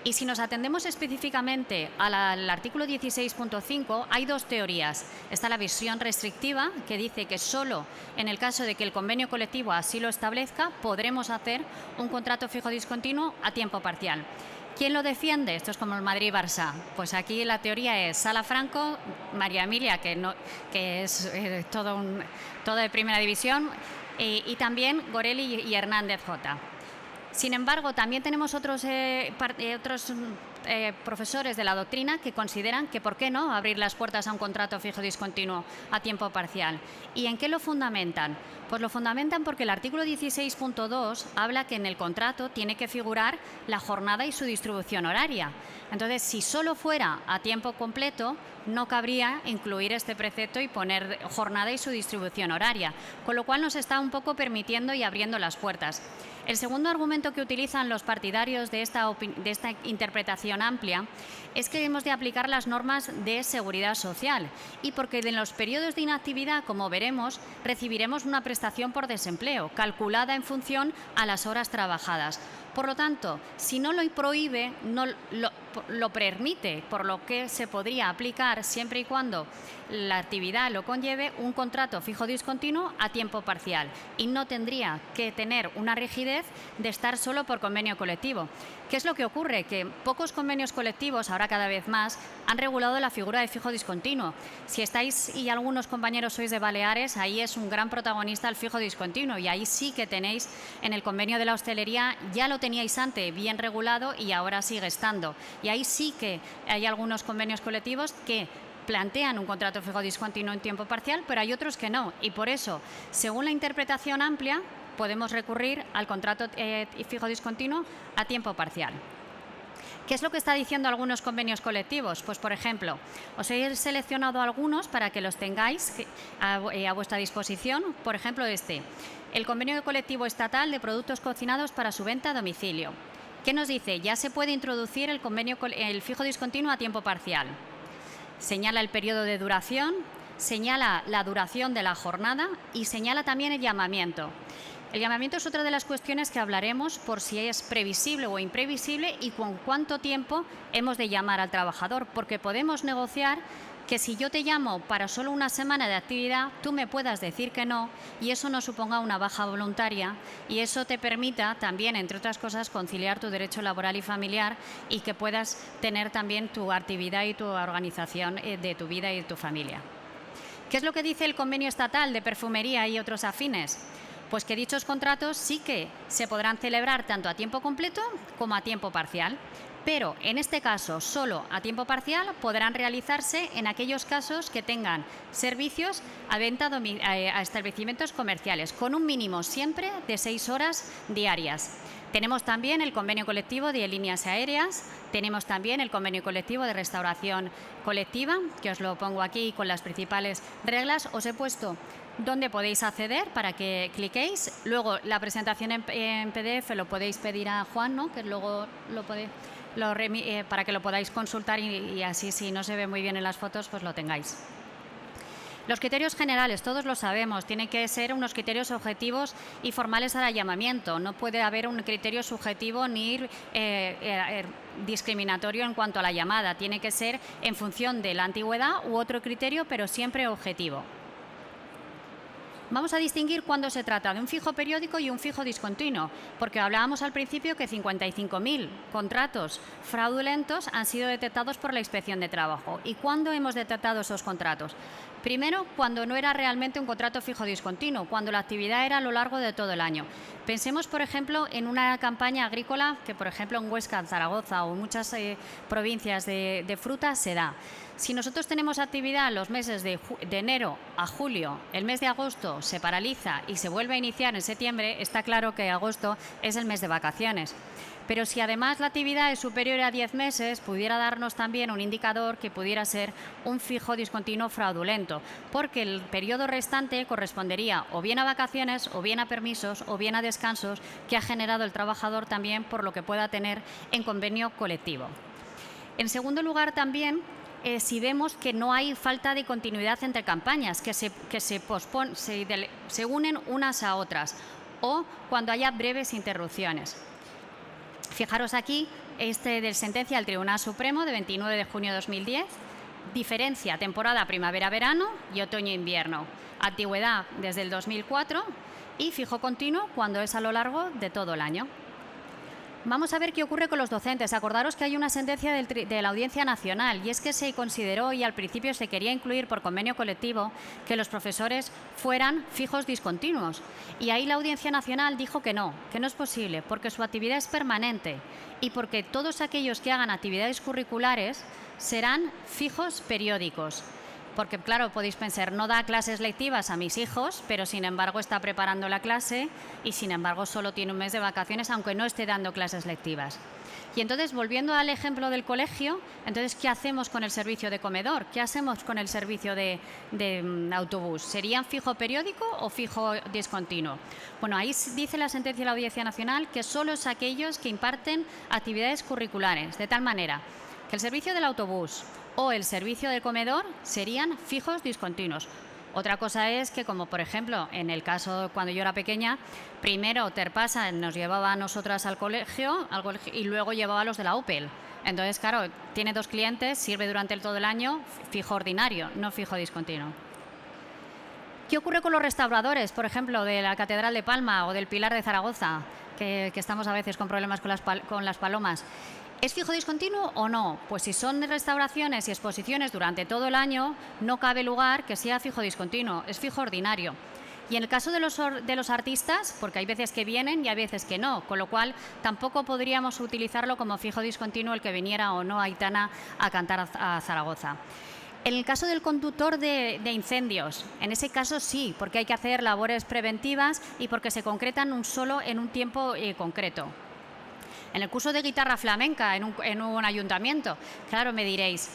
Y si nos atendemos específicamente al artículo 16.5, hay 2 teorías. Está la visión restrictiva, que dice que solo en el caso de que el convenio colectivo así lo establezca, podremos hacer un contrato fijo discontinuo a tiempo parcial. ¿Quién lo defiende? Esto es como el Madrid-Barça. Pues aquí la teoría es Sala Franco, María Emilia, que es todo de primera división, y también Gorelli y Hernández J. Sin embargo, también tenemos otros profesores de la doctrina que consideran que ¿por qué no abrir las puertas a un contrato fijo discontinuo a tiempo parcial? ¿Y en qué lo fundamentan? Pues lo fundamentan porque el artículo 16.2 habla que en el contrato tiene que figurar la jornada y su distribución horaria. Entonces, si solo fuera a tiempo completo, no cabría incluir este precepto y poner jornada y su distribución horaria, con lo cual nos está un poco permitiendo y abriendo las puertas. El segundo argumento que utilizan los partidarios de esta interpretación amplia es que hemos de aplicar las normas de seguridad social y porque en los periodos de inactividad, como veremos, recibiremos una prestación por desempleo calculada en función a las horas trabajadas. Por lo tanto, si no lo prohíbe, lo permite, por lo que se podría aplicar siempre y cuando la actividad lo conlleve un contrato fijo discontinuo a tiempo parcial y no tendría que tener una rigidez de estar solo por convenio colectivo. ¿Qué es lo que ocurre? Que pocos convenios colectivos, ahora cada vez más, han regulado la figura de fijo discontinuo. Si estáis y algunos compañeros sois de Baleares, ahí es un gran protagonista el fijo discontinuo y ahí sí que tenéis en el convenio de la hostelería, ya lo teníais antes bien regulado y ahora sigue estando. Y ahí sí que hay algunos convenios colectivos que plantean un contrato fijo discontinuo en tiempo parcial, pero hay otros que no. Y por eso, según la interpretación amplia, podemos recurrir al contrato fijo discontinuo a tiempo parcial. ¿Qué es lo que está diciendo algunos convenios colectivos? Pues, por ejemplo, os he seleccionado algunos para que los tengáis a vuestra disposición. Por ejemplo, el convenio colectivo estatal de productos cocinados para su venta a domicilio. ¿Qué nos dice? Ya se puede introducir el fijo discontinuo a tiempo parcial. Señala el periodo de duración, señala la duración de la jornada y señala también el llamamiento. El llamamiento es otra de las cuestiones que hablaremos por si es previsible o imprevisible y con cuánto tiempo hemos de llamar al trabajador, porque podemos negociar que si yo te llamo para solo una semana de actividad, tú me puedas decir que no y eso no suponga una baja voluntaria y eso te permita también, entre otras cosas, conciliar tu derecho laboral y familiar y que puedas tener también tu actividad y tu organización de tu vida y de tu familia. ¿Qué es lo que dice el convenio estatal de perfumería y otros afines? Pues que dichos contratos sí que se podrán celebrar tanto a tiempo completo como a tiempo parcial, pero en este caso solo a tiempo parcial podrán realizarse en aquellos casos que tengan servicios a venta a establecimientos comerciales, con un mínimo siempre de 6 horas diarias. Tenemos también el convenio colectivo de líneas aéreas, tenemos también el convenio colectivo de restauración colectiva, que os lo pongo aquí con las principales reglas. Os he puesto dónde podéis acceder para que cliquéis. Luego la presentación en PDF lo podéis pedir a Juan, ¿no? Que luego para que lo podáis consultar y así, si no se ve muy bien en las fotos, pues lo tengáis. Los criterios generales, todos lo sabemos, tienen que ser unos criterios objetivos y formales al llamamiento. No puede haber un criterio subjetivo ni discriminatorio en cuanto a la llamada. Tiene que ser en función de la antigüedad u otro criterio, pero siempre objetivo. Vamos a distinguir cuándo se trata de un fijo periódico y un fijo discontinuo, porque hablábamos al principio que 55.000 contratos fraudulentos han sido detectados por la Inspección de Trabajo. ¿Y cuándo hemos detectado esos contratos? Primero, cuando no era realmente un contrato fijo discontinuo, cuando la actividad era a lo largo de todo el año. Pensemos, por ejemplo, en una campaña agrícola que, por ejemplo, en Huesca, en Zaragoza o en muchas provincias de fruta se da. Si nosotros tenemos actividad los meses de enero a julio, el mes de agosto se paraliza y se vuelve a iniciar en septiembre, está claro que agosto es el mes de vacaciones. Pero si además la actividad es superior a 10 meses, pudiera darnos también un indicador que pudiera ser un fijo discontinuo fraudulento, porque el periodo restante correspondería o bien a vacaciones, o bien a permisos, o bien a descansos que ha generado el trabajador también por lo que pueda tener en convenio colectivo. En segundo lugar, si vemos que no hay falta de continuidad entre campañas, que se unen unas a otras, o cuando haya breves interrupciones. Fijaros aquí, de sentencia del Tribunal Supremo de 29 de junio de 2010, diferencia temporada primavera-verano y otoño-invierno, antigüedad desde el 2004 y fijo continuo cuando es a lo largo de todo el año. Vamos a ver qué ocurre con los docentes. Acordaros que hay una sentencia de la Audiencia Nacional y es que se consideró y al principio se quería incluir por convenio colectivo que los profesores fueran fijos discontinuos. Y ahí la Audiencia Nacional dijo que no es posible porque su actividad es permanente y porque todos aquellos que hagan actividades curriculares serán fijos periódicos. Porque, claro, podéis pensar, no da clases lectivas a mis hijos, pero sin embargo está preparando la clase y sin embargo solo tiene un mes de vacaciones, aunque no esté dando clases lectivas. Y entonces, volviendo al ejemplo del colegio, entonces, ¿qué hacemos con el servicio de comedor? ¿Qué hacemos con el servicio de autobús? ¿Serían fijo periódico o fijo discontinuo? Bueno, ahí dice la sentencia de la Audiencia Nacional que solo es aquellos que imparten actividades curriculares, de tal manera que el servicio del autobús o el servicio de comedor serían fijos discontinuos. Otra cosa es que, como por ejemplo, en el caso cuando yo era pequeña, primero Terpasa nos llevaba a nosotras al colegio y luego llevaba a los de la UPEL. Entonces, claro, tiene 2 clientes, sirve durante todo el año, fijo ordinario, no fijo discontinuo. ¿Qué ocurre con los restauradores, por ejemplo, de la Catedral de Palma o del Pilar de Zaragoza, que estamos a veces con problemas con las palomas? ¿Es fijo discontinuo o no? Pues si son restauraciones y exposiciones durante todo el año, no cabe lugar que sea fijo discontinuo, es fijo ordinario. Y en el caso de los artistas, porque hay veces que vienen y hay veces que no, con lo cual tampoco podríamos utilizarlo como fijo discontinuo el que viniera o no Aitana a cantar a Zaragoza. En el caso del conductor de incendios, en ese caso sí, porque hay que hacer labores preventivas y porque se concretan en un tiempo concreto. En el curso de guitarra flamenca en un ayuntamiento, claro, me diréis,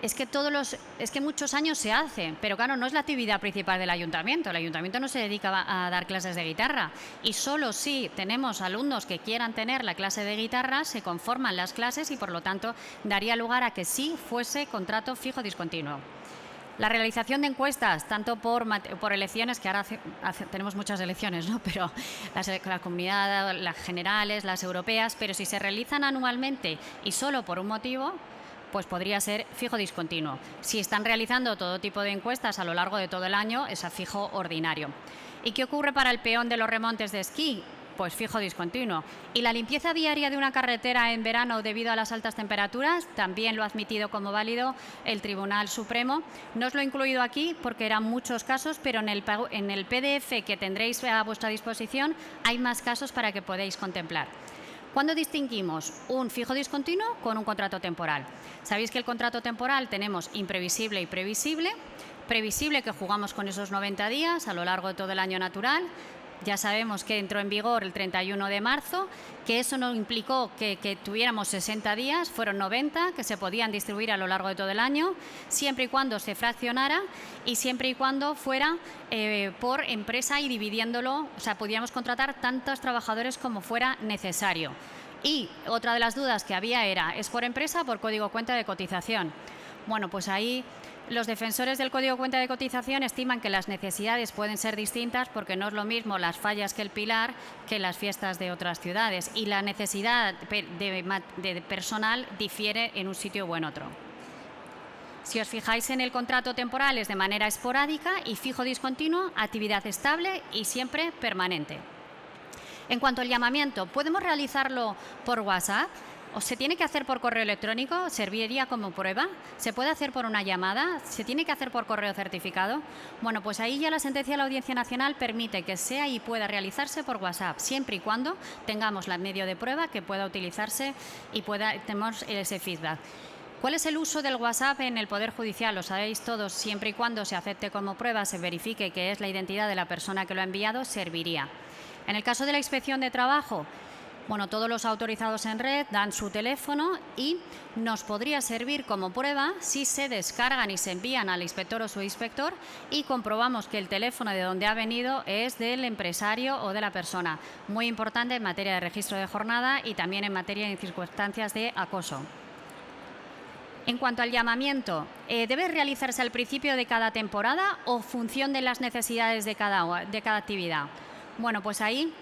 es que muchos años se hacen, pero claro, no es la actividad principal del ayuntamiento. El ayuntamiento no se dedica a dar clases de guitarra y solo si tenemos alumnos que quieran tener la clase de guitarra se conforman las clases y por lo tanto daría lugar a que sí fuese contrato fijo discontinuo. La realización de encuestas, tanto por elecciones, que ahora tenemos muchas elecciones, ¿no? Pero la comunidad, las generales, las europeas, pero si se realizan anualmente y solo por un motivo, pues podría ser fijo discontinuo. Si están realizando todo tipo de encuestas a lo largo de todo el año, es a fijo ordinario. ¿Y qué ocurre para el peón de los remontes de esquí? Pues fijo discontinuo. Y la limpieza diaria de una carretera en verano debido a las altas temperaturas también lo ha admitido como válido el Tribunal Supremo. No os lo he incluido aquí porque eran muchos casos, pero en el PDF que tendréis a vuestra disposición hay más casos para que podáis contemplar. ¿Cuándo distinguimos un fijo discontinuo con un contrato temporal? Sabéis que el contrato temporal tenemos imprevisible y previsible. Previsible, que jugamos con esos 90 días a lo largo de todo el año natural. Ya sabemos que entró en vigor el 31 de marzo, que eso no implicó que tuviéramos 60 días, fueron 90 que se podían distribuir a lo largo de todo el año, siempre y cuando se fraccionara y siempre y cuando fuera por empresa y dividiéndolo, o sea, podíamos contratar tantos trabajadores como fuera necesario. Y otra de las dudas que había era, ¿es por empresa o por código cuenta de cotización? Bueno, pues ahí los defensores del Código Cuenta de Cotización estiman que las necesidades pueden ser distintas porque no es lo mismo las fallas que el Pilar que las fiestas de otras ciudades y la necesidad de personal difiere en un sitio o en otro. Si os fijáis en el contrato temporal es de manera esporádica y fijo discontinuo, actividad estable y siempre permanente. En cuanto al llamamiento, ¿podemos realizarlo por WhatsApp? ¿O se tiene que hacer por correo electrónico? ¿Serviría como prueba? ¿Se puede hacer por una llamada? ¿Se tiene que hacer por correo certificado? Bueno, pues ahí ya la sentencia de la Audiencia Nacional permite que sea y pueda realizarse por WhatsApp, siempre y cuando tengamos el medio de prueba que pueda utilizarse y tenemos ese feedback. ¿Cuál es el uso del WhatsApp en el Poder Judicial? Lo sabéis todos, siempre y cuando se acepte como prueba, se verifique que es la identidad de la persona que lo ha enviado, serviría. En el caso de la inspección de trabajo, bueno, todos los autorizados en red dan su teléfono y nos podría servir como prueba si se descargan y se envían al inspector o subinspector y comprobamos que el teléfono de donde ha venido es del empresario o de la persona. Muy importante en materia de registro de jornada y también en materia de circunstancias de acoso. En cuanto al llamamiento, ¿debe realizarse al principio de cada temporada o función de las necesidades de cada actividad? Bueno, pues ahí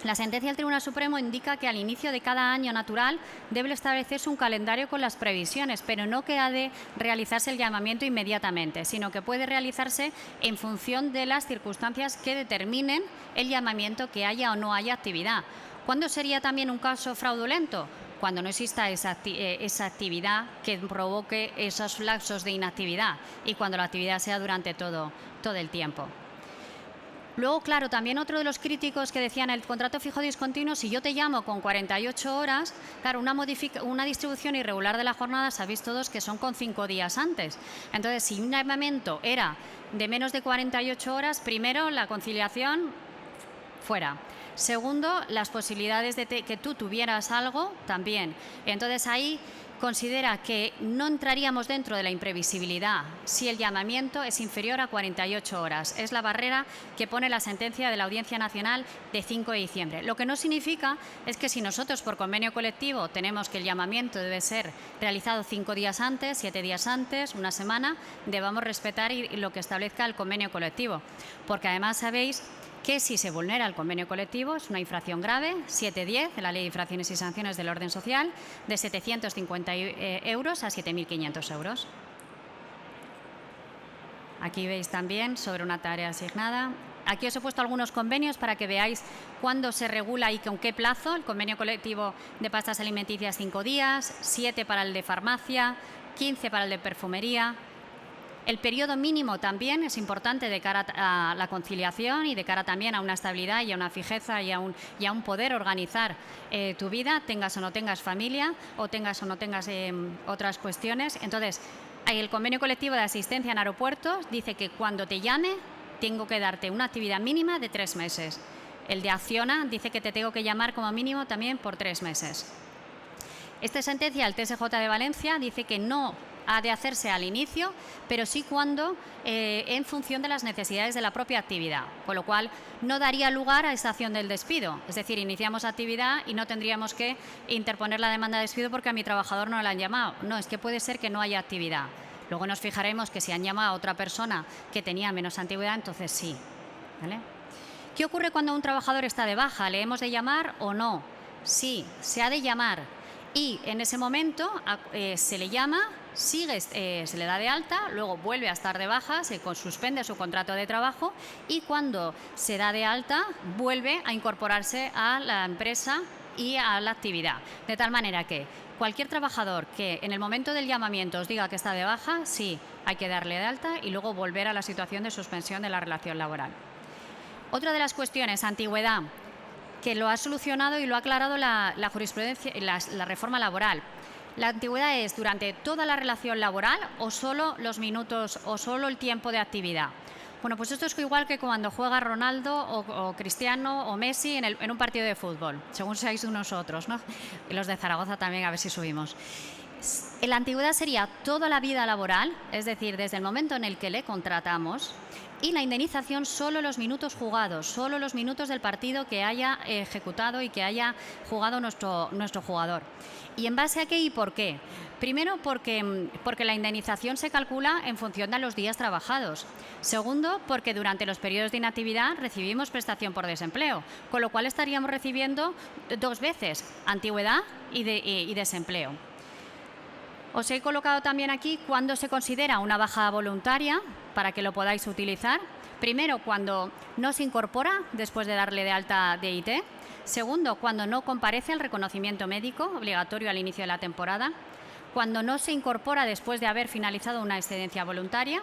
la sentencia del Tribunal Supremo indica que al inicio de cada año natural debe establecerse un calendario con las previsiones, pero no que ha de realizarse el llamamiento inmediatamente, sino que puede realizarse en función de las circunstancias que determinen el llamamiento, que haya o no haya actividad. ¿Cuándo sería también un caso fraudulento? Cuando no exista esa actividad que provoque esos lapsos de inactividad y cuando la actividad sea durante todo el tiempo. Luego, claro, también otro de los críticos que decían el contrato fijo discontinuo, si yo te llamo con 48 horas, claro, una distribución irregular de la jornada, sabéis todos que son con 5 días antes. Entonces, si un llamamiento era de menos de 48 horas, primero, la conciliación fuera. Segundo, las posibilidades de que tú tuvieras algo también. Entonces, ahí, considera que no entraríamos dentro de la imprevisibilidad si el llamamiento es inferior a 48 horas. Es la barrera que pone la sentencia de la Audiencia Nacional de 5 de diciembre. Lo que no significa es que si nosotros por convenio colectivo tenemos que el llamamiento debe ser realizado 5 días antes, 7 días antes, una semana, debamos respetar lo que establezca el convenio colectivo. Porque además sabéis que si se vulnera el convenio colectivo es una infracción grave, 710 de la Ley de Infracciones y Sanciones del Orden Social, de 750 euros a 7.500 euros. Aquí veis también sobre una tarea asignada. Aquí os he puesto algunos convenios para que veáis cuándo se regula y con qué plazo. El convenio colectivo de pastas alimenticias 5 días, 7 para el de farmacia, 15 para el de perfumería. El periodo mínimo también es importante de cara a la conciliación y de cara también a una estabilidad y a una fijeza y a un poder organizar tu vida, tengas o no tengas familia o tengas otras cuestiones. Entonces, el convenio colectivo de asistencia en aeropuertos dice que cuando te llame tengo que darte una actividad mínima de 3 meses. El de Acciona dice que te tengo que llamar como mínimo también por 3 meses. Esta sentencia del TSJ de Valencia dice que no ha de hacerse al inicio, pero sí cuando en función de las necesidades de la propia actividad, con lo cual no daría lugar a esa acción del despido. Es decir, iniciamos actividad y no tendríamos que interponer la demanda de despido porque a mi trabajador no le han llamado. No, es que puede ser que no haya actividad. Luego nos fijaremos que si han llamado a otra persona que tenía menos antigüedad, entonces sí. ¿Vale? ¿Qué ocurre cuando un trabajador está de baja? ¿Le hemos de llamar o no? Sí, se ha de llamar. Y en ese momento se le llama, se le da de alta, luego vuelve a estar de baja, se suspende su contrato de trabajo y cuando se da de alta vuelve a incorporarse a la empresa y a la actividad. De tal manera que cualquier trabajador que en el momento del llamamiento os diga que está de baja, sí, hay que darle de alta y luego volver a la situación de suspensión de la relación laboral. Otra de las cuestiones, antigüedad, que lo ha solucionado y lo ha aclarado la jurisprudencia, la reforma laboral. La antigüedad es durante toda la relación laboral o solo los minutos o solo el tiempo de actividad. Bueno, pues esto es igual que cuando juega Ronaldo o Cristiano o Messi en un partido de fútbol, según seáis nosotros, ¿no? Y los de Zaragoza también, a ver si subimos. La antigüedad sería toda la vida laboral, es decir, desde el momento en el que le contratamos, y la indemnización solo los minutos jugados, solo los minutos del partido que haya ejecutado y que haya jugado nuestro jugador. ¿Y en base a qué y por qué? Primero, porque la indemnización se calcula en función de los días trabajados. Segundo, porque durante los periodos de inactividad recibimos prestación por desempleo, con lo cual estaríamos recibiendo 2 veces, antigüedad y desempleo. Os he colocado también aquí cuándo se considera una baja voluntaria para que lo podáis utilizar. Primero, cuando no se incorpora después de darle de alta de IT. Segundo, cuando no comparece el reconocimiento médico obligatorio al inicio de la temporada. Cuando no se incorpora después de haber finalizado una excedencia voluntaria.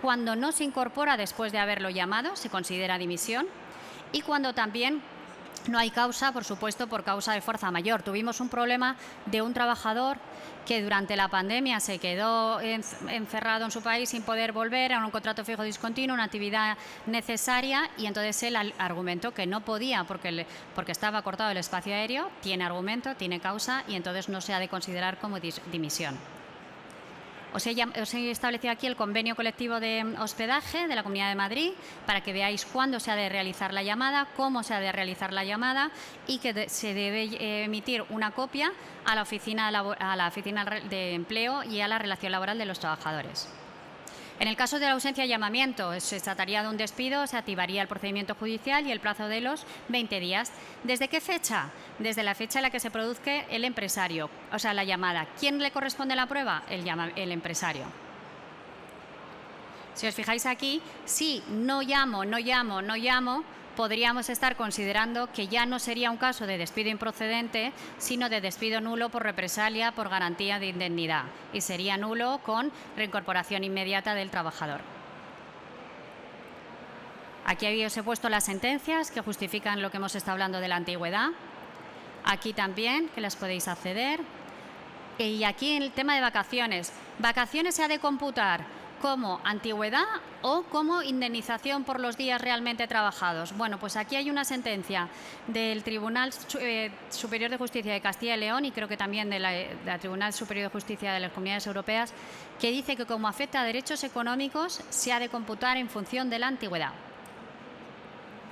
Cuando no se incorpora después de haberlo llamado, se considera dimisión. Y cuando también no hay causa, por supuesto, por causa de fuerza mayor. Tuvimos un problema de un trabajador que durante la pandemia se quedó encerrado en su país sin poder volver a un contrato fijo discontinuo, una actividad necesaria, y entonces él argumentó que no podía porque estaba cortado el espacio aéreo, tiene argumento, tiene causa y entonces no se ha de considerar como dimisión. Os he establecido aquí el convenio colectivo de hospedaje de la Comunidad de Madrid para que veáis cuándo se ha de realizar la llamada, cómo se ha de realizar la llamada y que se debe emitir una copia a la oficina de empleo y a la relación laboral de los trabajadores. En el caso de la ausencia de llamamiento, se trataría de un despido, se activaría el procedimiento judicial y el plazo de los 20 días. ¿Desde qué fecha? Desde la fecha en la que se produzca el empresario, o sea, la llamada. ¿Quién le corresponde la prueba? El empresario. Si os fijáis aquí, si no llamo, podríamos estar considerando que ya no sería un caso de despido improcedente, sino de despido nulo por represalia, por garantía de indemnidad, y sería nulo con reincorporación inmediata del trabajador. Aquí os he puesto las sentencias que justifican lo que hemos estado hablando de la antigüedad. Aquí también, que las podéis acceder. Y aquí en el tema de vacaciones. Vacaciones se ha de computar como antigüedad o como indemnización por los días realmente trabajados. Bueno, pues aquí hay una sentencia del Tribunal Superior de Justicia de Castilla y León y creo que también de la Tribunal Superior de Justicia de las Comunidades Europeas, que dice que como afecta a derechos económicos se ha de computar en función de la antigüedad.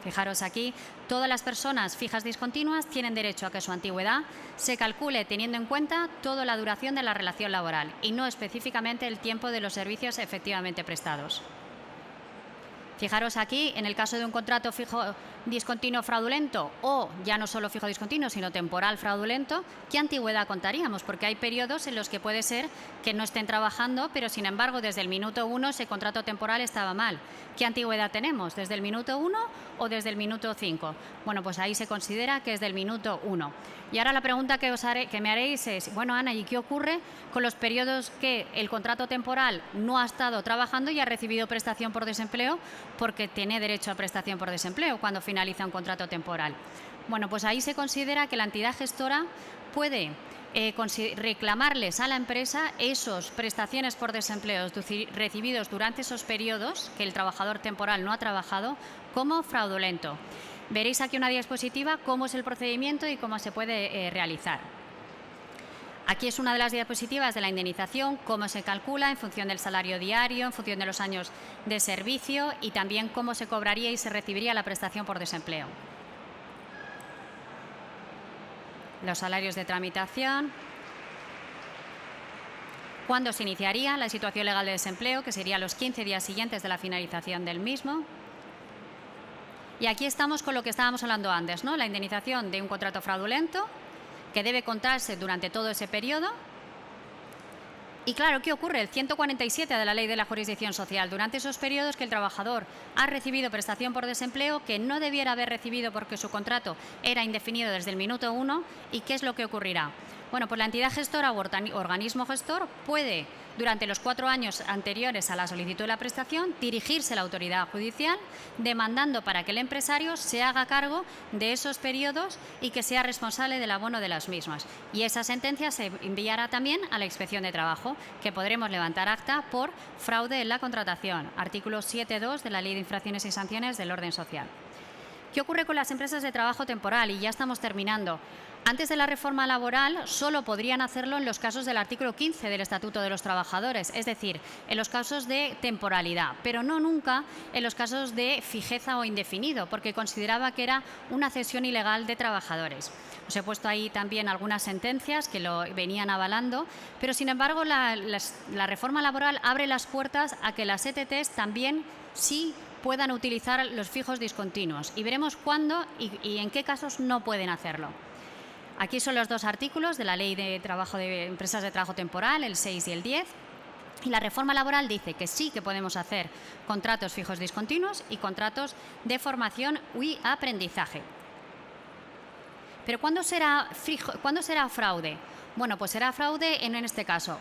Fijaros aquí, todas las personas fijas discontinuas tienen derecho a que su antigüedad se calcule teniendo en cuenta toda la duración de la relación laboral y no específicamente el tiempo de los servicios efectivamente prestados. Fijaros aquí, en el caso de un contrato fijo discontinuo fraudulento o ya no solo fijo discontinuo, sino temporal fraudulento, ¿qué antigüedad contaríamos? Porque hay periodos en los que puede ser que no estén trabajando, pero sin embargo desde el minuto 1 ese contrato temporal estaba mal. ¿Qué antigüedad tenemos? ¿Desde el minuto 1 o desde el minuto 5? Bueno, pues ahí se considera que es del minuto 1. Y ahora la pregunta que me haréis es, bueno, Ana, ¿y qué ocurre con los periodos que el contrato temporal no ha estado trabajando y ha recibido prestación por desempleo porque tiene derecho a prestación por desempleo cuando finaliza un contrato temporal? Bueno, pues ahí se considera que la entidad gestora puede reclamarles a la empresa esos prestaciones por desempleo recibidos durante esos periodos que el trabajador temporal no ha trabajado como fraudulento. Veréis aquí una diapositiva cómo es el procedimiento y cómo se puede realizar. Aquí es una de las diapositivas de la indemnización, cómo se calcula en función del salario diario, en función de los años de servicio y también cómo se cobraría y se recibiría la prestación por desempleo. Los salarios de tramitación, cuándo se iniciaría la situación legal de desempleo, que sería los 15 días siguientes de la finalización del mismo. Y aquí estamos con lo que estábamos hablando antes, ¿no? La indemnización de un contrato fraudulento, que debe contarse durante todo ese periodo. Y claro, ¿qué ocurre? El 147 de la Ley de la Jurisdicción Social, durante esos periodos que el trabajador ha recibido prestación por desempleo que no debiera haber recibido porque su contrato era indefinido desde el minuto 1, ¿y qué es lo que ocurrirá? Bueno, pues la entidad gestora o organismo gestor puede, durante los 4 años anteriores a la solicitud de la prestación, dirigirse a la autoridad judicial demandando para que el empresario se haga cargo de esos periodos y que sea responsable del abono de las mismas. Y esa sentencia se enviará también a la Inspección de Trabajo, que podremos levantar acta por fraude en la contratación, artículo 7.2 de la Ley de Infracciones y Sanciones del Orden Social. ¿Qué ocurre con las empresas de trabajo temporal? Y ya estamos terminando. Antes de la reforma laboral solo podrían hacerlo en los casos del artículo 15 del Estatuto de los Trabajadores, es decir, en los casos de temporalidad, pero no nunca en los casos de fijeza o indefinido, porque consideraba que era una cesión ilegal de trabajadores. Os he puesto ahí también algunas sentencias que lo venían avalando, pero sin embargo la reforma laboral abre las puertas a que las ETTs también sí puedan utilizar los fijos discontinuos y veremos cuándo y en qué casos no pueden hacerlo. Aquí son los 2 artículos de la Ley de Trabajo de Empresas de Trabajo Temporal, el 6 y el 10. Y la reforma laboral dice que sí que podemos hacer contratos fijos discontinuos y contratos de formación y aprendizaje. Pero ¿cuándo será fraude? Bueno, pues será fraude en este caso.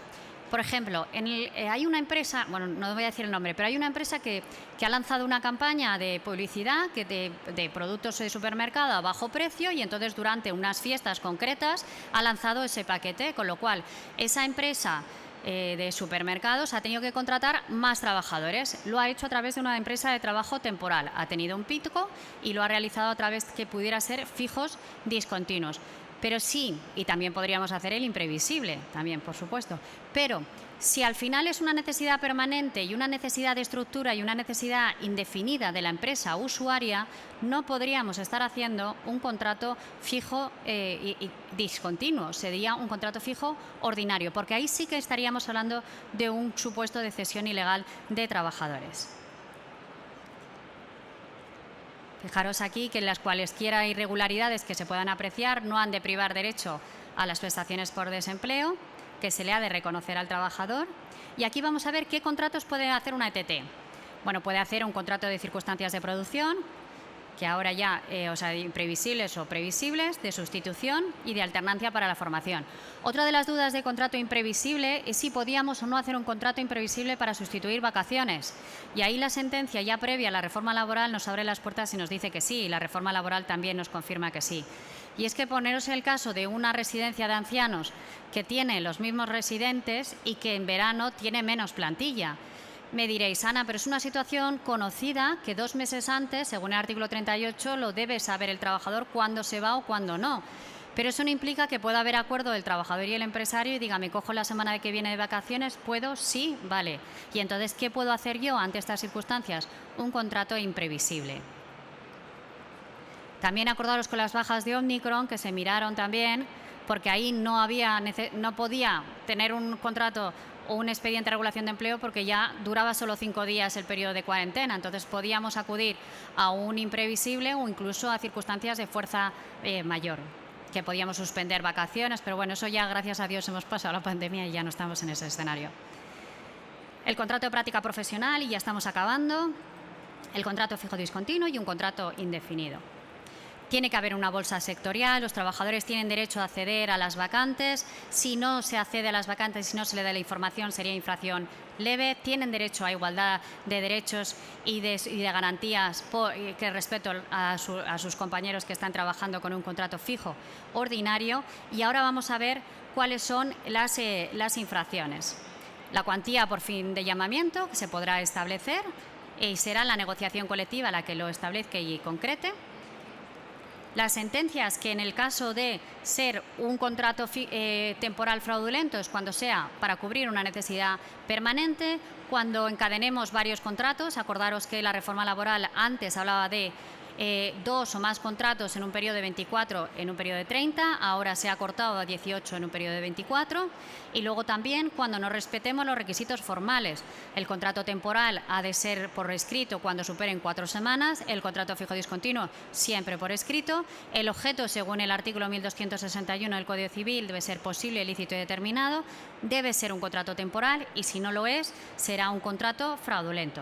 Por ejemplo, hay una empresa, bueno, no voy a decir el nombre, pero hay una empresa que ha lanzado una campaña de publicidad de productos de supermercado a bajo precio y entonces durante unas fiestas concretas ha lanzado ese paquete, con lo cual esa empresa de supermercados ha tenido que contratar más trabajadores. Lo ha hecho a través de una empresa de trabajo temporal. Ha tenido un pico y lo ha realizado a través que pudiera ser fijos discontinuos. Pero sí, y también podríamos hacer el imprevisible, también, por supuesto. Pero si al final es una necesidad permanente y una necesidad de estructura y una necesidad indefinida de la empresa usuaria, no podríamos estar haciendo un contrato fijo y discontinuo. Sería un contrato fijo ordinario, porque ahí sí que estaríamos hablando de un supuesto de cesión ilegal de trabajadores. Fijaros aquí que las cualesquiera irregularidades que se puedan apreciar no han de privar derecho a las prestaciones por desempleo, que se le ha de reconocer al trabajador. Y aquí vamos a ver qué contratos puede hacer una ETT. Bueno, puede hacer un contrato de circunstancias de producción, que ahora ya, imprevisibles o previsibles, de sustitución y de alternancia para la formación. Otra de las dudas de contrato imprevisible es si podíamos o no hacer un contrato imprevisible para sustituir vacaciones. Y ahí la sentencia ya previa a la reforma laboral nos abre las puertas y nos dice que sí, y la reforma laboral también nos confirma que sí. Y es que poneros el caso de una residencia de ancianos que tiene los mismos residentes y que en verano tiene menos plantilla. Me diréis, Ana, pero es una situación conocida que 2 meses antes, según el artículo 38, lo debe saber el trabajador cuándo se va o cuándo no. Pero eso no implica que pueda haber acuerdo del trabajador y el empresario y diga, me cojo la semana que viene de vacaciones, ¿puedo? Sí, vale. Y entonces, ¿qué puedo hacer yo ante estas circunstancias? Un contrato imprevisible. También acordaros con las bajas de Omicron, que se miraron también, porque ahí no podía tener un contrato o un expediente de regulación de empleo porque ya duraba solo 5 días el periodo de cuarentena. Entonces podíamos acudir a un imprevisible o incluso a circunstancias de fuerza mayor, que podíamos suspender vacaciones, pero bueno, eso ya gracias a Dios hemos pasado la pandemia y ya no estamos en ese escenario. El contrato de práctica profesional, y ya estamos acabando, el contrato fijo discontinuo y un contrato indefinido. Tiene que haber una bolsa sectorial, los trabajadores tienen derecho a acceder a las vacantes. Si no se accede a las vacantes, si no se le da la información, sería infracción leve. Tienen derecho a igualdad de derechos y de garantías que respeto a sus compañeros que están trabajando con un contrato fijo ordinario. Y ahora vamos a ver cuáles son las infracciones. La cuantía por fin de llamamiento que se podrá establecer y será la negociación colectiva la que lo establezca y concrete. Las sentencias que en el caso de ser un contrato temporal fraudulento es cuando sea para cubrir una necesidad permanente, cuando encadenemos varios contratos. Acordaros que la reforma laboral antes hablaba de 2 o más contratos en un periodo de 24, en un periodo de 30, ahora se ha cortado a 18 en un periodo de 24. Y luego también cuando no respetemos los requisitos formales. El contrato temporal ha de ser por escrito cuando superen 4 semanas, el contrato fijo discontinuo siempre por escrito. El objeto, según el artículo 1261 del Código Civil, debe ser posible, lícito y determinado, debe ser un contrato temporal y si no lo es, será un contrato fraudulento.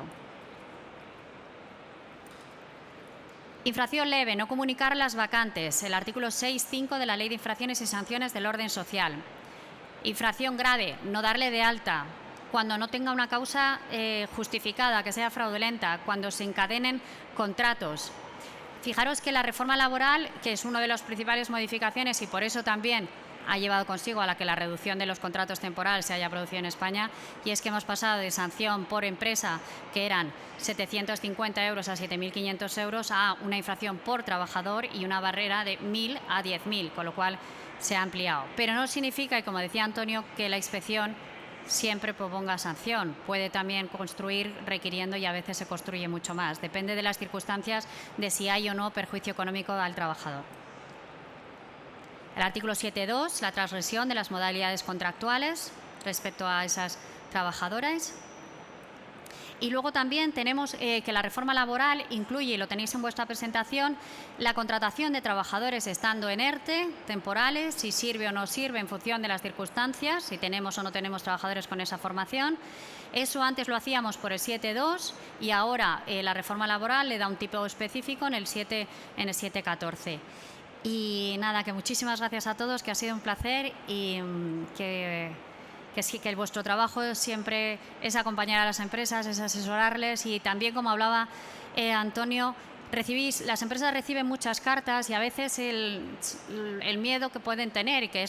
Infracción leve, no comunicar las vacantes, el artículo 6.5 de la Ley de Infracciones y Sanciones del Orden Social. Infracción grave, no darle de alta, cuando no tenga una causa justificada, que sea fraudulenta, cuando se encadenen contratos. Fijaros que la reforma laboral, que es una de las principales modificaciones y por eso también ha llevado consigo a la que la reducción de los contratos temporales se haya producido en España, y es que hemos pasado de sanción por empresa, que eran 750 euros a 7.500 euros, a una infracción por trabajador y una barrera de 1.000 a 10.000, con lo cual se ha ampliado. Pero no significa, y como decía Antonio, que la inspección siempre proponga sanción. Puede también construir requiriendo y a veces se construye mucho más. Depende de las circunstancias de si hay o no perjuicio económico al trabajador. El artículo 7.2, la transgresión de las modalidades contractuales respecto a esas trabajadoras. Y luego también tenemos que la reforma laboral incluye, y lo tenéis en vuestra presentación, la contratación de trabajadores estando en ERTE, temporales, si sirve o no sirve en función de las circunstancias, si tenemos o no tenemos trabajadores con esa formación. Eso antes lo hacíamos por el 7.2 y ahora la reforma laboral le da un tipo específico en el 7.14. Y nada, que muchísimas gracias a todos, que ha sido un placer y que vuestro trabajo siempre es acompañar a las empresas, es asesorarles y también, como hablaba Antonio, las empresas reciben muchas cartas y a veces el miedo que pueden tener, que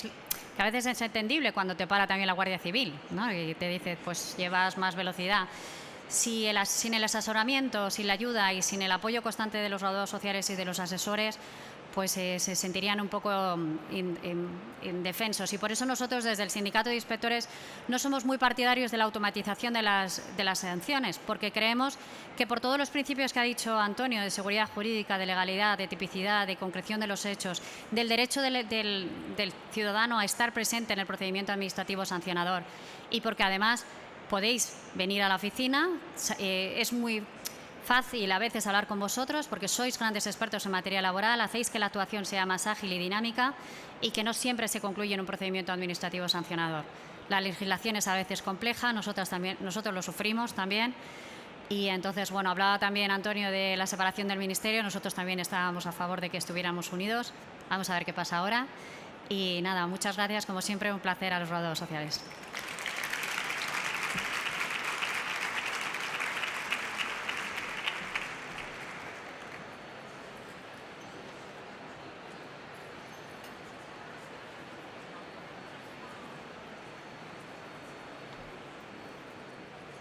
a veces es entendible cuando te para también la Guardia Civil, ¿no? Y te dice, pues llevas más velocidad. Sin el asesoramiento, sin la ayuda y sin el apoyo constante de los graduados sociales y de los asesores, pues se sentirían un poco indefensos. Y por eso nosotros desde el Sindicato de Inspectores no somos muy partidarios de la automatización de las sanciones, porque creemos que por todos los principios que ha dicho Antonio, de seguridad jurídica, de legalidad, de tipicidad, de concreción de los hechos, del derecho del ciudadano a estar presente en el procedimiento administrativo sancionador, y porque además podéis venir a la oficina, es muy fácil a veces hablar con vosotros porque sois grandes expertos en materia laboral, hacéis que la actuación sea más ágil y dinámica y que no siempre se concluye en un procedimiento administrativo sancionador. La legislación es a veces compleja, nosotros lo sufrimos también. Y entonces, bueno, hablaba también Antonio de la separación del Ministerio, nosotros también estábamos a favor de que estuviéramos unidos. Vamos a ver qué pasa ahora. Y nada, muchas gracias, como siempre, un placer a los graduados sociales.